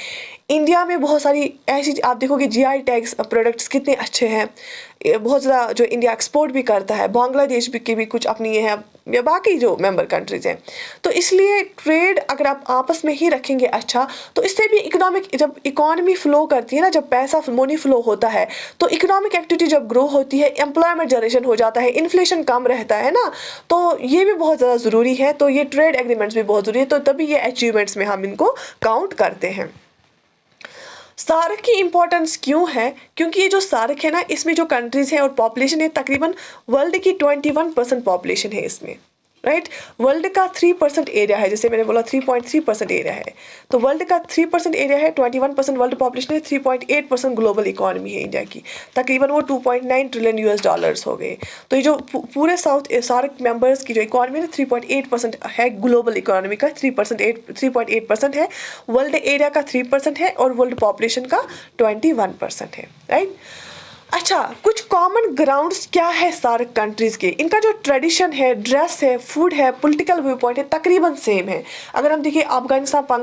इंडिया में बहुत सारी ऐसी, आप देखोगे GI टैग्स प्रोडक्ट्स कितने अच्छे हैं, बहुत ज़्यादा जो इंडिया एक्सपोर्ट भी करता है, बांग्लादेश भी की भी कुछ अपनी ये है, या बाकी जो मेंबर कंट्रीज़ हैं। तो इसलिए ट्रेड अगर आप आपस में ही रखेंगे अच्छा, तो इससे भी इकोनॉमिक, जब इकोनॉमी फ्लो करती है ना, जब पैसा मनी फ्लो होता है, तो इकोनॉमिक एक्टिविटी जब ग्रो होती है, एम्प्लॉयमेंट जनरेशन हो जाता है, इन्फ्लेशन कम रहता है ना, तो ये भी बहुत ज़्यादा ज़रूरी है। तो ये ट्रेड एग्रीमेंट्स भी बहुत ज़रूरी है, तो तभी ये अचीवमेंट्स में हम इनको काउंट करते हैं। सार्क की इंपॉर्टेंस क्यों है? क्योंकि ये जो सार्क है ना, इसमें जो कंट्रीज है और पॉपुलेशन है, तकरीबन वर्ल्ड की 21% पॉपुलेशन है इसमें, राइट? वर्ल्ड का 3% एरिया है, जैसे मैंने बोला 3.3% एरिया है, तो वर्ल्ड का 3% एरिया है, 21% वर्ल्ड पॉपुलेशन है, 3.8% ग्लोबल इकोनॉमी है इंडिया की, तकरीबन वो $2.9 ट्रिलियन हो गए। तो ये जो पूरे सार्क मेंबर्स की जो इकोनॉमी है 3.8% है, ग्लोबल इकोनॉमी का 3.8% है, वर्ल्ड एरिया का 3% है, और वर्ल्ड पॉपुलेशन का 21% है, राइट? अच्छा, कुछ कॉमन ग्राउंड्स क्या है सार्क कंट्रीज के? इनका जो ट्रेडिशन है, ड्रेस है, फूड है, पॉलिटिकल व्यू पॉइंट है, तकरीबन सेम है। अगर हम देखिए अफगानिस्तान,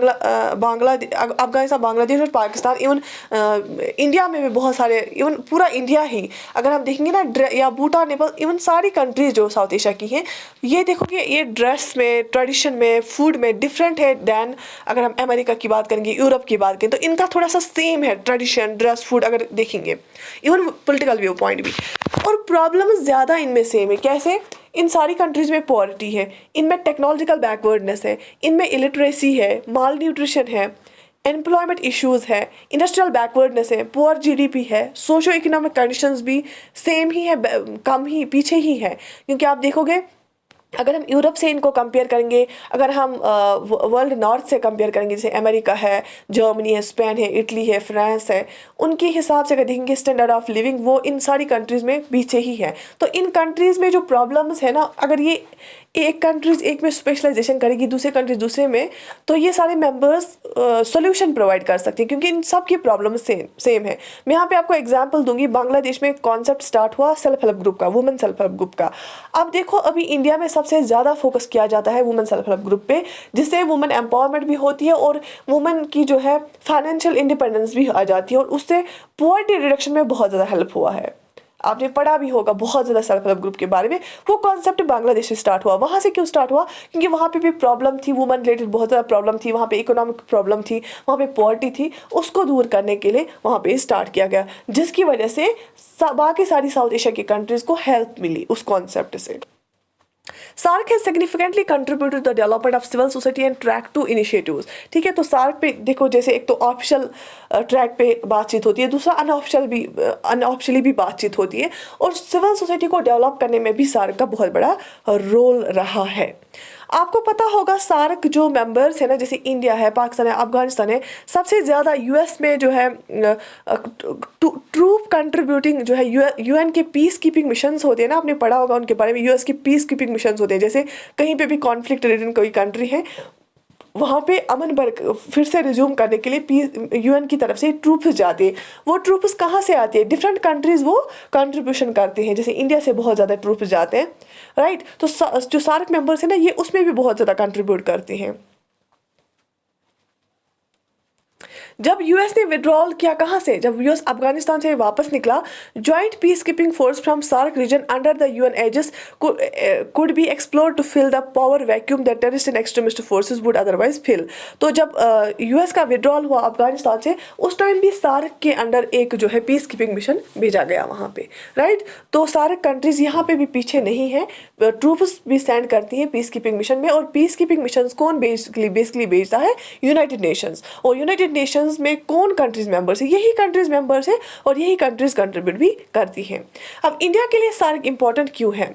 बांग्लादेश और पाकिस्तान, इवन इंडिया में भी बहुत सारे, इवन पूरा इंडिया ही अगर हम देखेंगे ना, या भूटान, नेपाल, इवन सारी कंट्रीज जो साउथ एशिया की हैं, ये देखोगे ये ड्रेस में, ट्रेडिशन में, फूड में डिफरेंट है दैन अगर हम अमेरिका की बात करेंगे, यूरोप की बात करें, तो इनका थोड़ा सा सेम है ट्रेडिशन, ड्रेस, फूड अगर देखेंगे, इवन पॉलिटिकल व्यू पॉइंट भी। और प्रॉब्लम ज़्यादा इनमें सेम है। कैसे? इन सारी कंट्रीज में पॉवर्टी है, इनमें टेक्नोलॉजिकल बैकवर्डनेस है, इनमें इलिटरेसी है, माल न्यूट्रिशन है, एम्प्लॉयमेंट इश्यूज है, इंडस्ट्रियल बैकवर्डनेस है, पुअर जीडीपी है, सोशो इकोनॉमिक कंडीशंस भी सेम ही है, कम ही पीछे ही है। क्योंकि आप देखोगे अगर हम यूरोप से इनको कंपेयर करेंगे, अगर हम वर्ल्ड नॉर्थ से कंपेयर करेंगे, जैसे अमेरिका है, जर्मनी है, स्पेन है, इटली है, फ्रांस है, उनके हिसाब से अगर देखेंगे स्टैंडर्ड ऑफ लिविंग, वो इन सारी कंट्रीज़ में पीछे ही है। तो इन कंट्रीज़ में जो प्रॉब्लम्स है ना, अगर ये एक कंट्रीज एक में स्पेशलाइजेशन करेगी, दूसरे कंट्रीज दूसरे में, तो ये सारे मेंबर्स सॉल्यूशन प्रोवाइड कर सकते हैं, क्योंकि इन सब की प्रॉब्लम सेम है। मैं यहाँ पे आपको एग्जांपल दूंगी। बांग्लादेश में एक कॉन्सेप्ट स्टार्ट हुआ सेल्फ हेल्प ग्रुप का, वुमेन सेल्फ हेल्प ग्रुप का। अब देखो, अभी इंडिया में सबसे ज़्यादा फोकस किया जाता है वुमेन सेल्फ हेल्प ग्रुप पे, जिससे वुमेन एम्पावरमेंट भी होती है और वुमेन की जो है फाइनेंशियल इंडिपेंडेंस भी आ जाती है, और उससे पुअर्टी रिडक्शन में बहुत ज़्यादा हेल्प हुआ है। आपने पढ़ा भी होगा बहुत ज़्यादा सेल्फ हेल्प ग्रुप के बारे में। वो कॉन्सेप्ट बांग्लादेश से स्टार्ट हुआ। वहाँ से क्यों स्टार्ट हुआ? क्योंकि वहाँ पे भी प्रॉब्लम थी, वुमेन रिलेटेड बहुत ज़्यादा प्रॉब्लम थी, वहाँ पे इकोनॉमिक प्रॉब्लम थी, वहाँ पे पॉवर्टी थी। उसको दूर करने के लिए वहाँ पे स्टार्ट किया गया, जिसकी वजह से बाकी सारी साउथ एशिया की कंट्रीज़ को हेल्प मिली उस कॉन्सेप्ट से। SAARC has significantly contributed to the development of civil society and track 2 initiatives। ठीक है, तो सार्क पे देखो, जैसे एक तो ऑफिशियल ट्रैक पे बातचीत होती है, दूसरा अनऑफिशियली भी बातचीत होती है, और सिविल सोसाइटी को डेवलप करने में भी सार्क का बहुत बड़ा रोल रहा है। आपको पता होगा सार्क जो मेंबर्स है ना, जैसे इंडिया है, पाकिस्तान है, अफगानिस्तान है, सबसे ज़्यादा यूएस में जो है ट्रूप कंट्रीब्यूटिंग जो है यूएन के पीस कीपिंग मिशंस होते हैं ना, आपने पढ़ा होगा उनके बारे में। यूएस के पीस कीपिंग मिशंस होते हैं, जैसे कहीं पे भी कॉन्फ्लिक्ट रिडन कोई कंट्री है, वहाँ पे अमन फिर से रिज्यूम करने के लिए यूएन की तरफ से ट्रूप्स जाते हैं। वो ट्रूप्स कहाँ से आते हैं? डिफरेंट कंट्रीज़ वो कंट्रीब्यूशन करते हैं, जैसे इंडिया से बहुत ज़्यादा ट्रूप्स जाते हैं, राइट। तो जो सार्क मेंबर्स हैं ना, ये उसमें भी बहुत ज़्यादा कंट्रीब्यूट करते हैं। जब यूएस ने विड्रॉल किया, कहाँ से? जब यूएस अफगानिस्तान से वापस निकला, joint peacekeeping force from SAARC region under the UN aegis could be explore to fill the power vacuum that terrorist and extremist forces would otherwise fill. तो जब यूएस का विड्रॉल हुआ अफगानिस्तान से, उस टाइम भी सार्क के under एक जो है पीस कीपिंग मिशन भेजा गया वहाँ पे, राइट। तो सार्क कंट्रीज यहाँ पे भी पीछे नहीं है, ट्रूप्स भी सेंड करती हैं पीस कीपिंग मिशन में। और पीस कीपिंग मिशन कौन बेसिकली भेजता है? United Nations. और यूनाइटेड नेशंस में कौन कंट्रीज मेंबर्स है? यही कंट्रीज मेंबर्स है, और यही कंट्रीज कंट्रीब्यूट भी करती हैं। अब इंडिया के लिए सार्क इंपॉर्टेंट क्यों है?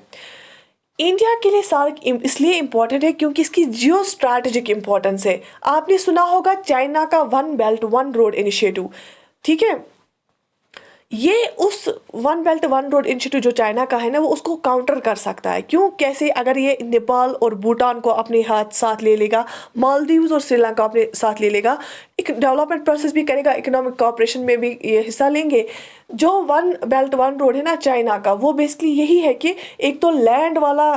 इंडिया के लिए सार्क इसलिए इंपॉर्टेंट है क्योंकि इसकी जियो स्ट्रैटेजिक इंपॉर्टेंस है। आपने सुना होगा चाइना का one belt one road initiative, ठीक है। ये उस one belt one road initiative जो चाइना का है ना, वो उसको काउंटर कर सकता है। क्यों? कैसे? अगर ये नेपाल और भूटान को अपने साथ ले लेगा, मालदीव्स और श्रीलंका अपने साथ ले लेगा, एक डेवलपमेंट प्रोसेस भी करेगा, इकोनॉमिक कोऑपरेशन में भी ये हिस्सा लेंगे। जो वन बेल्ट वन रोड है ना चाइना का, वो बेसिकली यही है कि एक तो लैंड वाला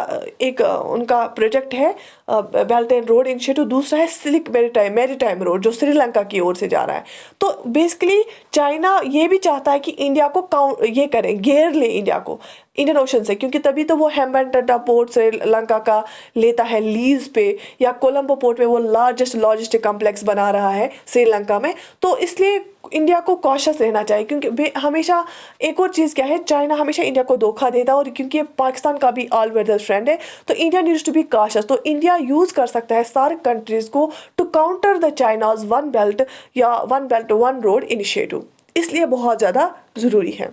एक उनका प्रोजेक्ट है बेल्ट एंड रोड इनिशिएटिव, दूसरा है सिल्क मैरीटाइम रोड जो श्रीलंका की ओर से जा रहा है। तो बेसिकली चाइना ये भी चाहता है कि इंडिया को ये करें, घेर ले इंडिया को इंडियन ओशन से, क्योंकि तभी तो वो हेम्बनटोटा पोर्ट श्रीलंका का लेता है लीज पे, या कोलंबो पोर्ट में वो लार्जेस्ट लॉजिस्टिक कॉम्प्लेक्स बना रहा है श्रीलंका में। तो इसलिए इंडिया को कॉशियस रहना चाहिए, क्योंकि हमेशा एक और चीज़ क्या है, चाइना हमेशा इंडिया को धोखा देता है, और क्योंकि पाकिस्तान का भी ऑल वेदर फ्रेंड है, तो India needs to be cautious. तो इंडिया यूज़ कर सकता है सार्क कंट्रीज़ को to counter the China's one belt या one belt one road initiative, इसलिए बहुत ज़्यादा ज़रूरी है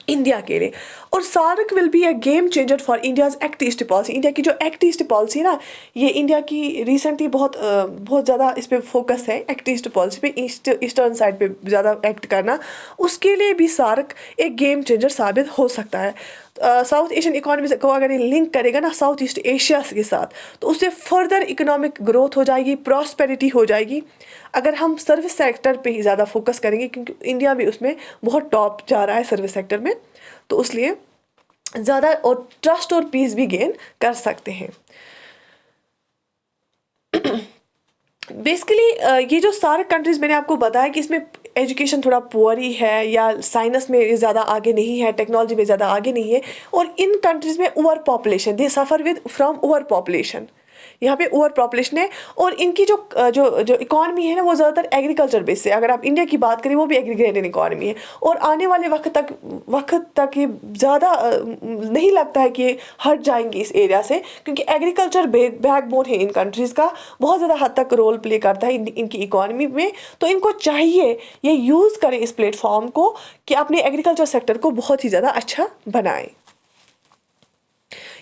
इंडिया के लिए। और SAARC will be a game changer for India's act east policy. India की जो एक्ट ईस्ट पॉलिसी ना, ये इंडिया की रिसेंटली बहुत ज़्यादा इस पर फोकस है, एक्ट ईस्ट पॉलिसी पे, ईस्टर्न साइड पे ज़्यादा एक्ट करना, उसके लिए भी सार्क एक गेम चेंजर साबित हो सकता है। साउथ एशियन इकोनॉमी को अगर ये लिंक करेगा ना साउथ ईस्ट एशिया के साथ, तो उससे फर्दर इकोनॉमिक ग्रोथ हो जाएगी, प्रॉस्पेरिटी हो जाएगी। अगर हम सर्विस सेक्टर पे ही ज़्यादा फोकस करेंगे, क्योंकि इंडिया भी उसमें बहुत टॉप जा रहा है सर्विस सेक्टर में, तो इसलिए ज़्यादा और ट्रस्ट और पीस भी गेन कर सकते हैं। बेसिकली ये जो सारे कंट्रीज़ मैंने आपको बताया कि इसमें एजुकेशन थोड़ा पुअर ही है, या साइंस में ज़्यादा आगे नहीं है, टेक्नोलॉजी में ज़्यादा आगे नहीं है, और इन कंट्रीज़ में over population, they suffer with from over population. यहाँ पे ओवर पॉपुलेशन है, और इनकी जो जो जो इकॉनमी है ना वो ज़्यादातर एग्रीकल्चर बेस है। अगर आप इंडिया की बात करें, वो भी एग्रीगेटेड इकॉनमी है, और आने वाले वक्त तक ये ज़्यादा नहीं लगता है कि ये हट जाएंगे इस एरिया से, क्योंकि एग्रीकल्चर बैकबोन है इन कंट्रीज़ का, बहुत ज़्यादा हद तक रोल प्ले करता है इनकी इकॉनमी में। तो इनको चाहिए ये यूज़ करें इस प्लेटफॉर्म को कि अपने एग्रीकल्चर सेक्टर को बहुत ही ज़्यादा अच्छा बनाएं,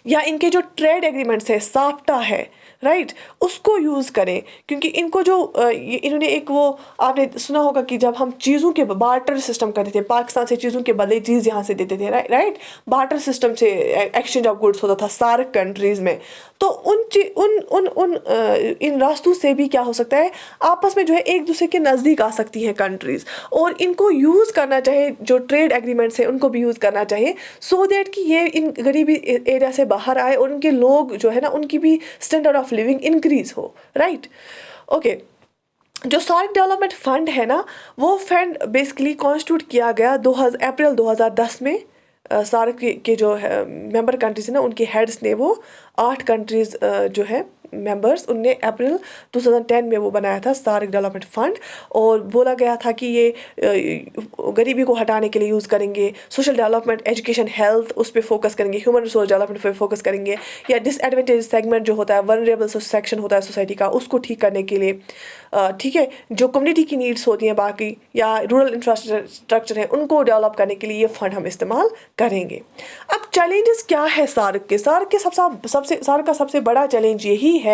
या इनके जो ट्रेड एग्रीमेंट्स है, साफ्टा है, राइट, उसको यूज़ करें। क्योंकि इनको जो इन्होंने एक वो आपने सुना होगा कि जब हम चीज़ों के बार्टर सिस्टम करते थे, पाकिस्तान से चीज़ों के बदले चीज़ यहाँ से देते थे, राइट, बार्टर सिस्टम से एक्सचेंज ऑफ गुड्स होता था सार्क कंट्रीज़ में। तो इन रास्तों से भी क्या हो सकता है, आपस में जो है एक दूसरे के नज़दीक आ सकती हैं कंट्रीज़, और इनको यूज़ करना चाहिए, जो ट्रेड एग्रीमेंट्स हैं उनको भी यूज़ करना चाहिए, सो दैट कि ये इन गरीबी एरिया से बाहर आए, और उनके लोग जो है ना उनकी भी स्टैंडर्ड ऑफ लिविंग इंक्रीज हो, राइट। ओके, जो सार्क डेवलपमेंट फंड है ना, वो फंड बेसिकली कॉन्स्टिट्यूट किया गया अप्रैल 2010 में। सार्क के जो मेंबर कंट्रीज है ना, उनके हेड्स ने वो 8 कंट्रीज जो है मेंबर्स, उनने अप्रैल 2010 में वो बनाया था सार्क डेवलपमेंट फंड, और बोला गया था कि ये गरीबी को हटाने के लिए यूज़ करेंगे, सोशल डेवलपमेंट, एजुकेशन, हेल्थ, उस पर फोकस करेंगे, ह्यूमन रिसोर्स डेवलपमेंट पे फोकस करेंगे, या डिसएडवांटेज सेगमेंट जो होता है, वनरेबल सेक्शन होता है सोसाइटी का, उसको ठीक करने के लिए, ठीक है, जो कम्युनिटी की नीड्स होती हैं बाकी, या रूरल इंफ्रास्ट्रक्चर है, उनको डेवलप करने के लिए ये फंड हम इस्तेमाल करेंगे। अब चैलेंजेस क्या है सार्क के? सार्क का सबसे बड़ा चैलेंज यही है,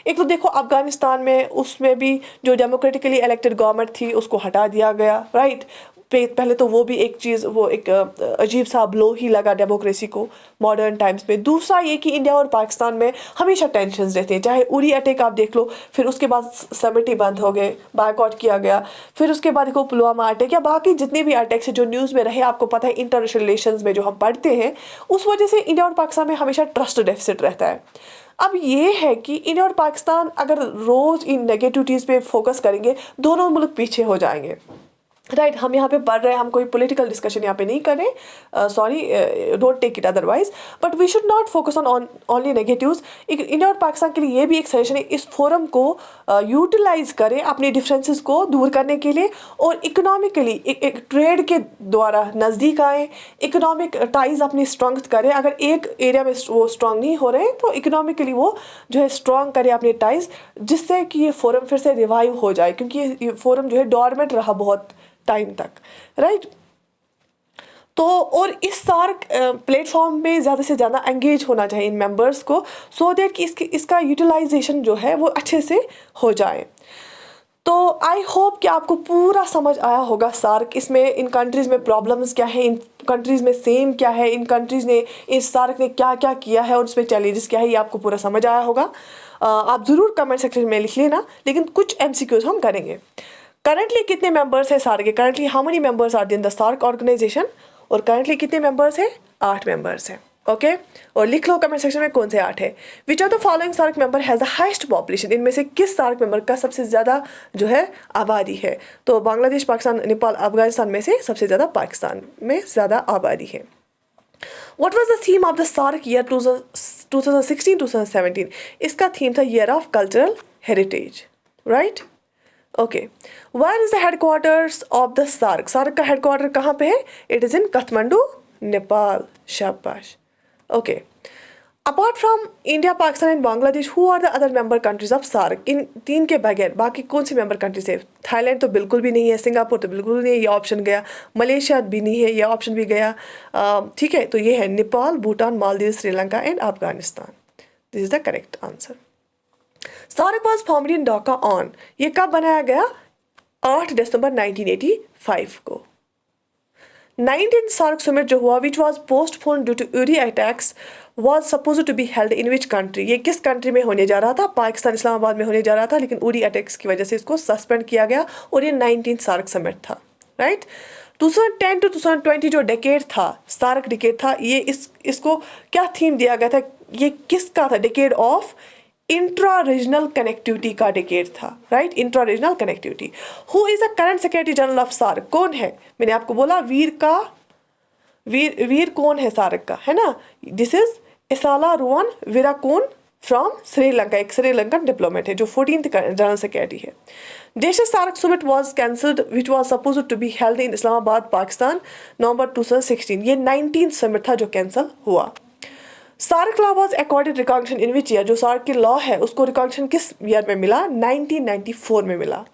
एक तो देखो अफगानिस्तान में, उसमें भी जो डेमोक्रेटिकली इलेक्टेड गवर्नमेंट थी उसको हटा दिया गया, राइट। पहले तो वो भी एक चीज़, वो एक अजीब सा ब्लो ही लगा डेमोक्रेसी को मॉडर्न टाइम्स में। दूसरा ये कि इंडिया और पाकिस्तान में हमेशा टेंशन्स रहते हैं, चाहे उरी अटैक आप देख लो, फिर उसके बाद समिट ही बंद हो गए, बायकॉट किया गया, फिर उसके बाद देखो पुलवामा अटैक, या बाकी जितने भी अटैक्स जो न्यूज़ में रहे, आपको पता है इंटरनेशनल रिलेशंस में जो हम पढ़ते हैं, उस वजह से इंडिया और पाकिस्तान में हमेशा ट्रस्ट डेफिसिट रहता है। अब ये है कि इंडिया और पाकिस्तान अगर रोज़ इन नेगेटिविटीज़ पे फोकस करेंगे, दोनों मुल्क पीछे हो जाएंगे, राइट। हम यहाँ पे पढ़ रहे हैं, हम कोई पॉलिटिकल डिस्कशन यहाँ पे नहीं करें, sorry, don't take it otherwise, but we should not focus on only negatives. India और पाकिस्तान के लिए ये भी एक सजेशन है, इस फोरम को यूटिलाइज करें अपने डिफरेंसेस को दूर करने के लिए, और इकोनॉमिकली एक ट्रेड के द्वारा नज़दीक आएँ, इकोनॉमिक टाइज अपनी स्ट्रॉन्ग करें। अगर एक एरिया में वो स्ट्रॉन्ग नहीं हो रहे हैं, तो इकोनॉमिकली वो जो है स्ट्रॉन्ग करें अपने टाइज, जिससे कि ये फोरम फिर से रिवाइव हो जाए, क्योंकि ये फोरम जो है डॉर्मेंट रहा बहुत टाइम तक, राइट। तो और इस सार्क प्लेटफॉर्म में ज़्यादा से ज़्यादा एंगेज होना चाहिए इन मेंबर्स को, सो दैट कि इसका यूटिलाइजेशन जो है वो अच्छे से हो जाए। तो आई होप कि आपको पूरा समझ आया होगा सार्क, इसमें इन कंट्रीज़ में प्रॉब्लम्स क्या है, इन कंट्रीज़ में सेम क्या है, इन कंट्रीज़ ने इस सार्क ने क्या क्या किया है और उसमें चैलेंजेस क्या है, ये आपको पूरा समझ आया होगा। आप ज़रूर कमेंट सेक्शन में लिख लेना, लेकिन कुछ MCQs हम करेंगे। करंटली कितने मेंबर्स है सार्क के? Currently how many members are in the SAARC organization? और करंटली कितने मेंबर्स हैं? 8 मेंबर्स हैं, ओके। और लिख लो कमेंट सेक्शन में कौन से 8 है। Which of the following SAARC member has the highest population? इनमें से किस सार्क मेंबर का सबसे ज़्यादा जो है आबादी है? तो बांग्लादेश, पाकिस्तान, नेपाल, अफगानिस्तान में से सबसे ज़्यादा पाकिस्तान में ज़्यादा आबादी है। What was the theme of the SARC year 2016-2017? इसका थीम था year of cultural heritage, right. Okay, where is the headquarters of the SAARC? SAARC का हेडक्वार्टर कहाँ पे है? It is in Kathmandu, Nepal. शाबाश, okay. Apart from India, Pakistan and Bangladesh, who are the other member countries of SAARC? इन 3 के बगैर बाकी कौन सी मेंबर कंट्रीज है? थाईलैंड तो बिल्कुल भी नहीं है, सिंगापुर तो बिल्कुल नहीं है, ये ऑप्शन गया। मलेशिया भी नहीं है, ये ऑप्शन भी गया। ठीक है, तो ये है Nepal, Bhutan, Maldives, Sri Lanka and Afghanistan. This is the correct answer. SAARC was formed in Dhaka on, ये कब बनाया गया? 8 दिसंबर 1985 को। 19th SAARC summit जो हुआ which was postponed due to URI attacks was supposed to be held in which country? ये किस कंट्री में होने जा रहा था? पाकिस्तान इस्लामाबाद में होने जा रहा था, लेकिन URI अटैक्स की वजह से इसको सस्पेंड किया गया और ये 19th SAARC समिट था, राइट। 2010 to 2020 जो डेकेड था, SAARC डेकेड था, ये इसको क्या थीम दिया गया था? ये किसका था? Decade of intra regional connectivity का डेकेड था, right, intra regional connectivity. Who is the current secretary general of SAARC? कौन है? मैंने आपको बोला वीर कौन है SAARC का, है ना? This is Esala Ruwan Weerakoon from Sri Lanka, एक श्रीलंकन डिप्लोमेट है जो 14th जनरल सेक्रेटरी है। Desha SAARC summit was cancelled which was supposed to be held in Islamabad, Pakistan, November 2016। ये 19th summit था जो कैंसिल हुआ। SAARC law was accorded recognition in which year? जो SAARC की law है उसको recognition किस ईयर में मिला? 1994 में मिला।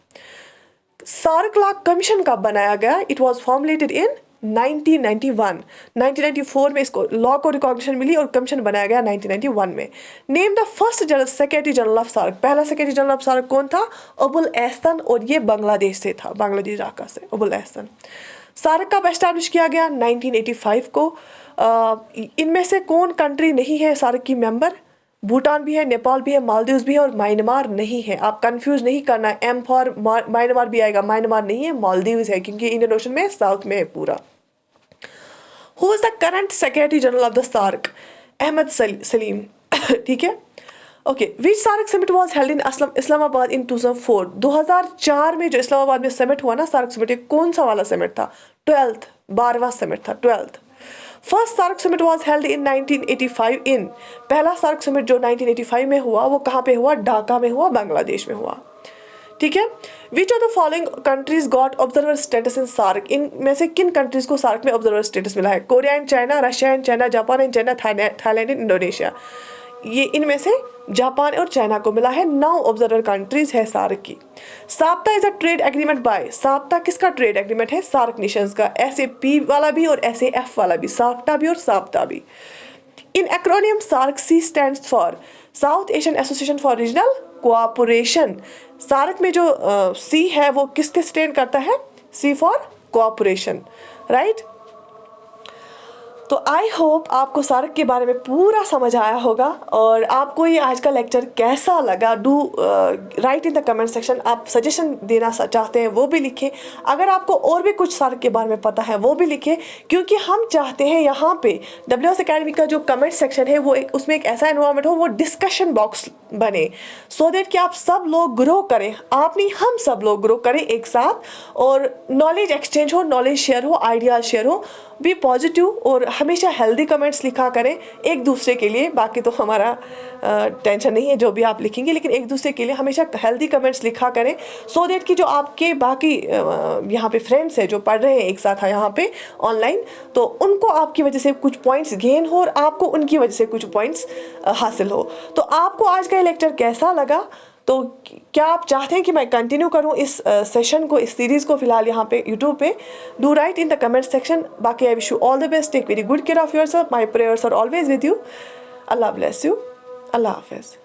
SAARC law कमीशन कब बनाया गया? इट वॉज फॉर्मुलेटेड इन 1991। 1994 में इसको लॉ को रिकॉग्निशन मिली और कमीशन बनाया गया 1991 में। Name the first general secretary general of SAARC। पहला सेक्रेटरी जनरल ऑफ SAARC कौन था? अबुल एहसन, और ये बांग्लादेश से था, बांग्लादेश ढाका से, अबुल एहसन। SAARC कब एस्टैब्लिश किया गया? 1985 को। इनमें से कौन कंट्री नहीं है SAARC की मेंबर? भूटान भी है, नेपाल भी है, मालदीव्स भी है और म्यांमार नहीं है। आप कंफ्यूज नहीं करना, एम फॉर म्यांमार भी आएगा, म्यांमार नहीं है, मालदीव्स है, क्योंकि इंडियन ओशन में साउथ में है पूरा। Who is the current secretary general of the SAARC? Ahmed Saleem, ठीक है, okay. Which SAARC summit was held in Islamabad in 2004? 2004 में जो इस्लामाबाद में समिट हुआ ना SAARC समिट, कौन सा वाला समिट था? 12वां समिट था, 12th। First SAARC summit was held इन 1985 इन। पहला SAARC समिट जो 1985 में हुआ वो कहाँ पे हुआ? ढाका में हुआ, बांग्लादेश में हुआ, ठीक है। Which of the following countries got observer status in SAARC? इनमें से किन कंट्रीज को SAARC में ऑब्जर्वर स्टेटस मिला है? Korea and China, Russia and China, Japan and China, Thailand and Indonesia. ये इनमें से जापान और चाइना को मिला है। 9 ऑब्जर्वर कंट्रीज है SAARC की। SAPTA is a trade agreement by. SAPTA किसका ट्रेड एग्रीमेंट है? SAARC नेशंस का, SAP वाला भी और SAF वाला भी, साप्ता भी और साप्ता भी। In acronym SAARC C stands for South Asian association for regional cooperation. SAARC में जो C है वो किसके स्टैंड करता है? C for cooperation, right. तो आई होप आपको SAARC के बारे में पूरा समझ आया होगा। और आपको ये आज का लेक्चर कैसा लगा? Do write in the comment section. आप सजेशन देना चाहते हैं वो भी लिखें। अगर आपको और भी कुछ SAARC के बारे में पता है वो भी लिखें, क्योंकि हम चाहते हैं यहाँ पे WS अकेडमी का जो कमेंट सेक्शन है वो उसमें एक ऐसा एनवायरनमेंट हो, वो डिस्कशन बॉक्स बने, सो दैट कि आप सब लोग ग्रो करें, आप नहीं हम सब लोग ग्रो करें एक साथ, और नॉलेज एक्सचेंज हो, नॉलेज शेयर हो, आइडियाज शेयर हो। बी पॉजिटिव और हमेशा हेल्दी कमेंट्स लिखा करें एक दूसरे के लिए। बाकी तो हमारा टेंशन नहीं है जो भी आप लिखेंगे, लेकिन एक दूसरे के लिए हमेशा हेल्दी कमेंट्स लिखा करें, सो दैट कि जो आपके बाकी यहाँ पे फ्रेंड्स हैं जो पढ़ रहे हैं एक साथ यहाँ पे ऑनलाइन, तो उनको आपकी वजह से कुछ पॉइंट्स गेन हो और आपको उनकी वजह से कुछ पॉइंट्स हासिल हो। तो आपको आज का लेक्चर कैसा लगा? तो क्या आप चाहते हैं कि मैं कंटिन्यू करूं इस सेशन को, इस सीरीज़ को फिलहाल यहाँ पे यूट्यूब पे? Do write in the comment section. बाकी I wish you all the best, take very good care of yourself, my prayers are always with you. अल्लाह ब्लेस यू, अल्लाह हाफिज़।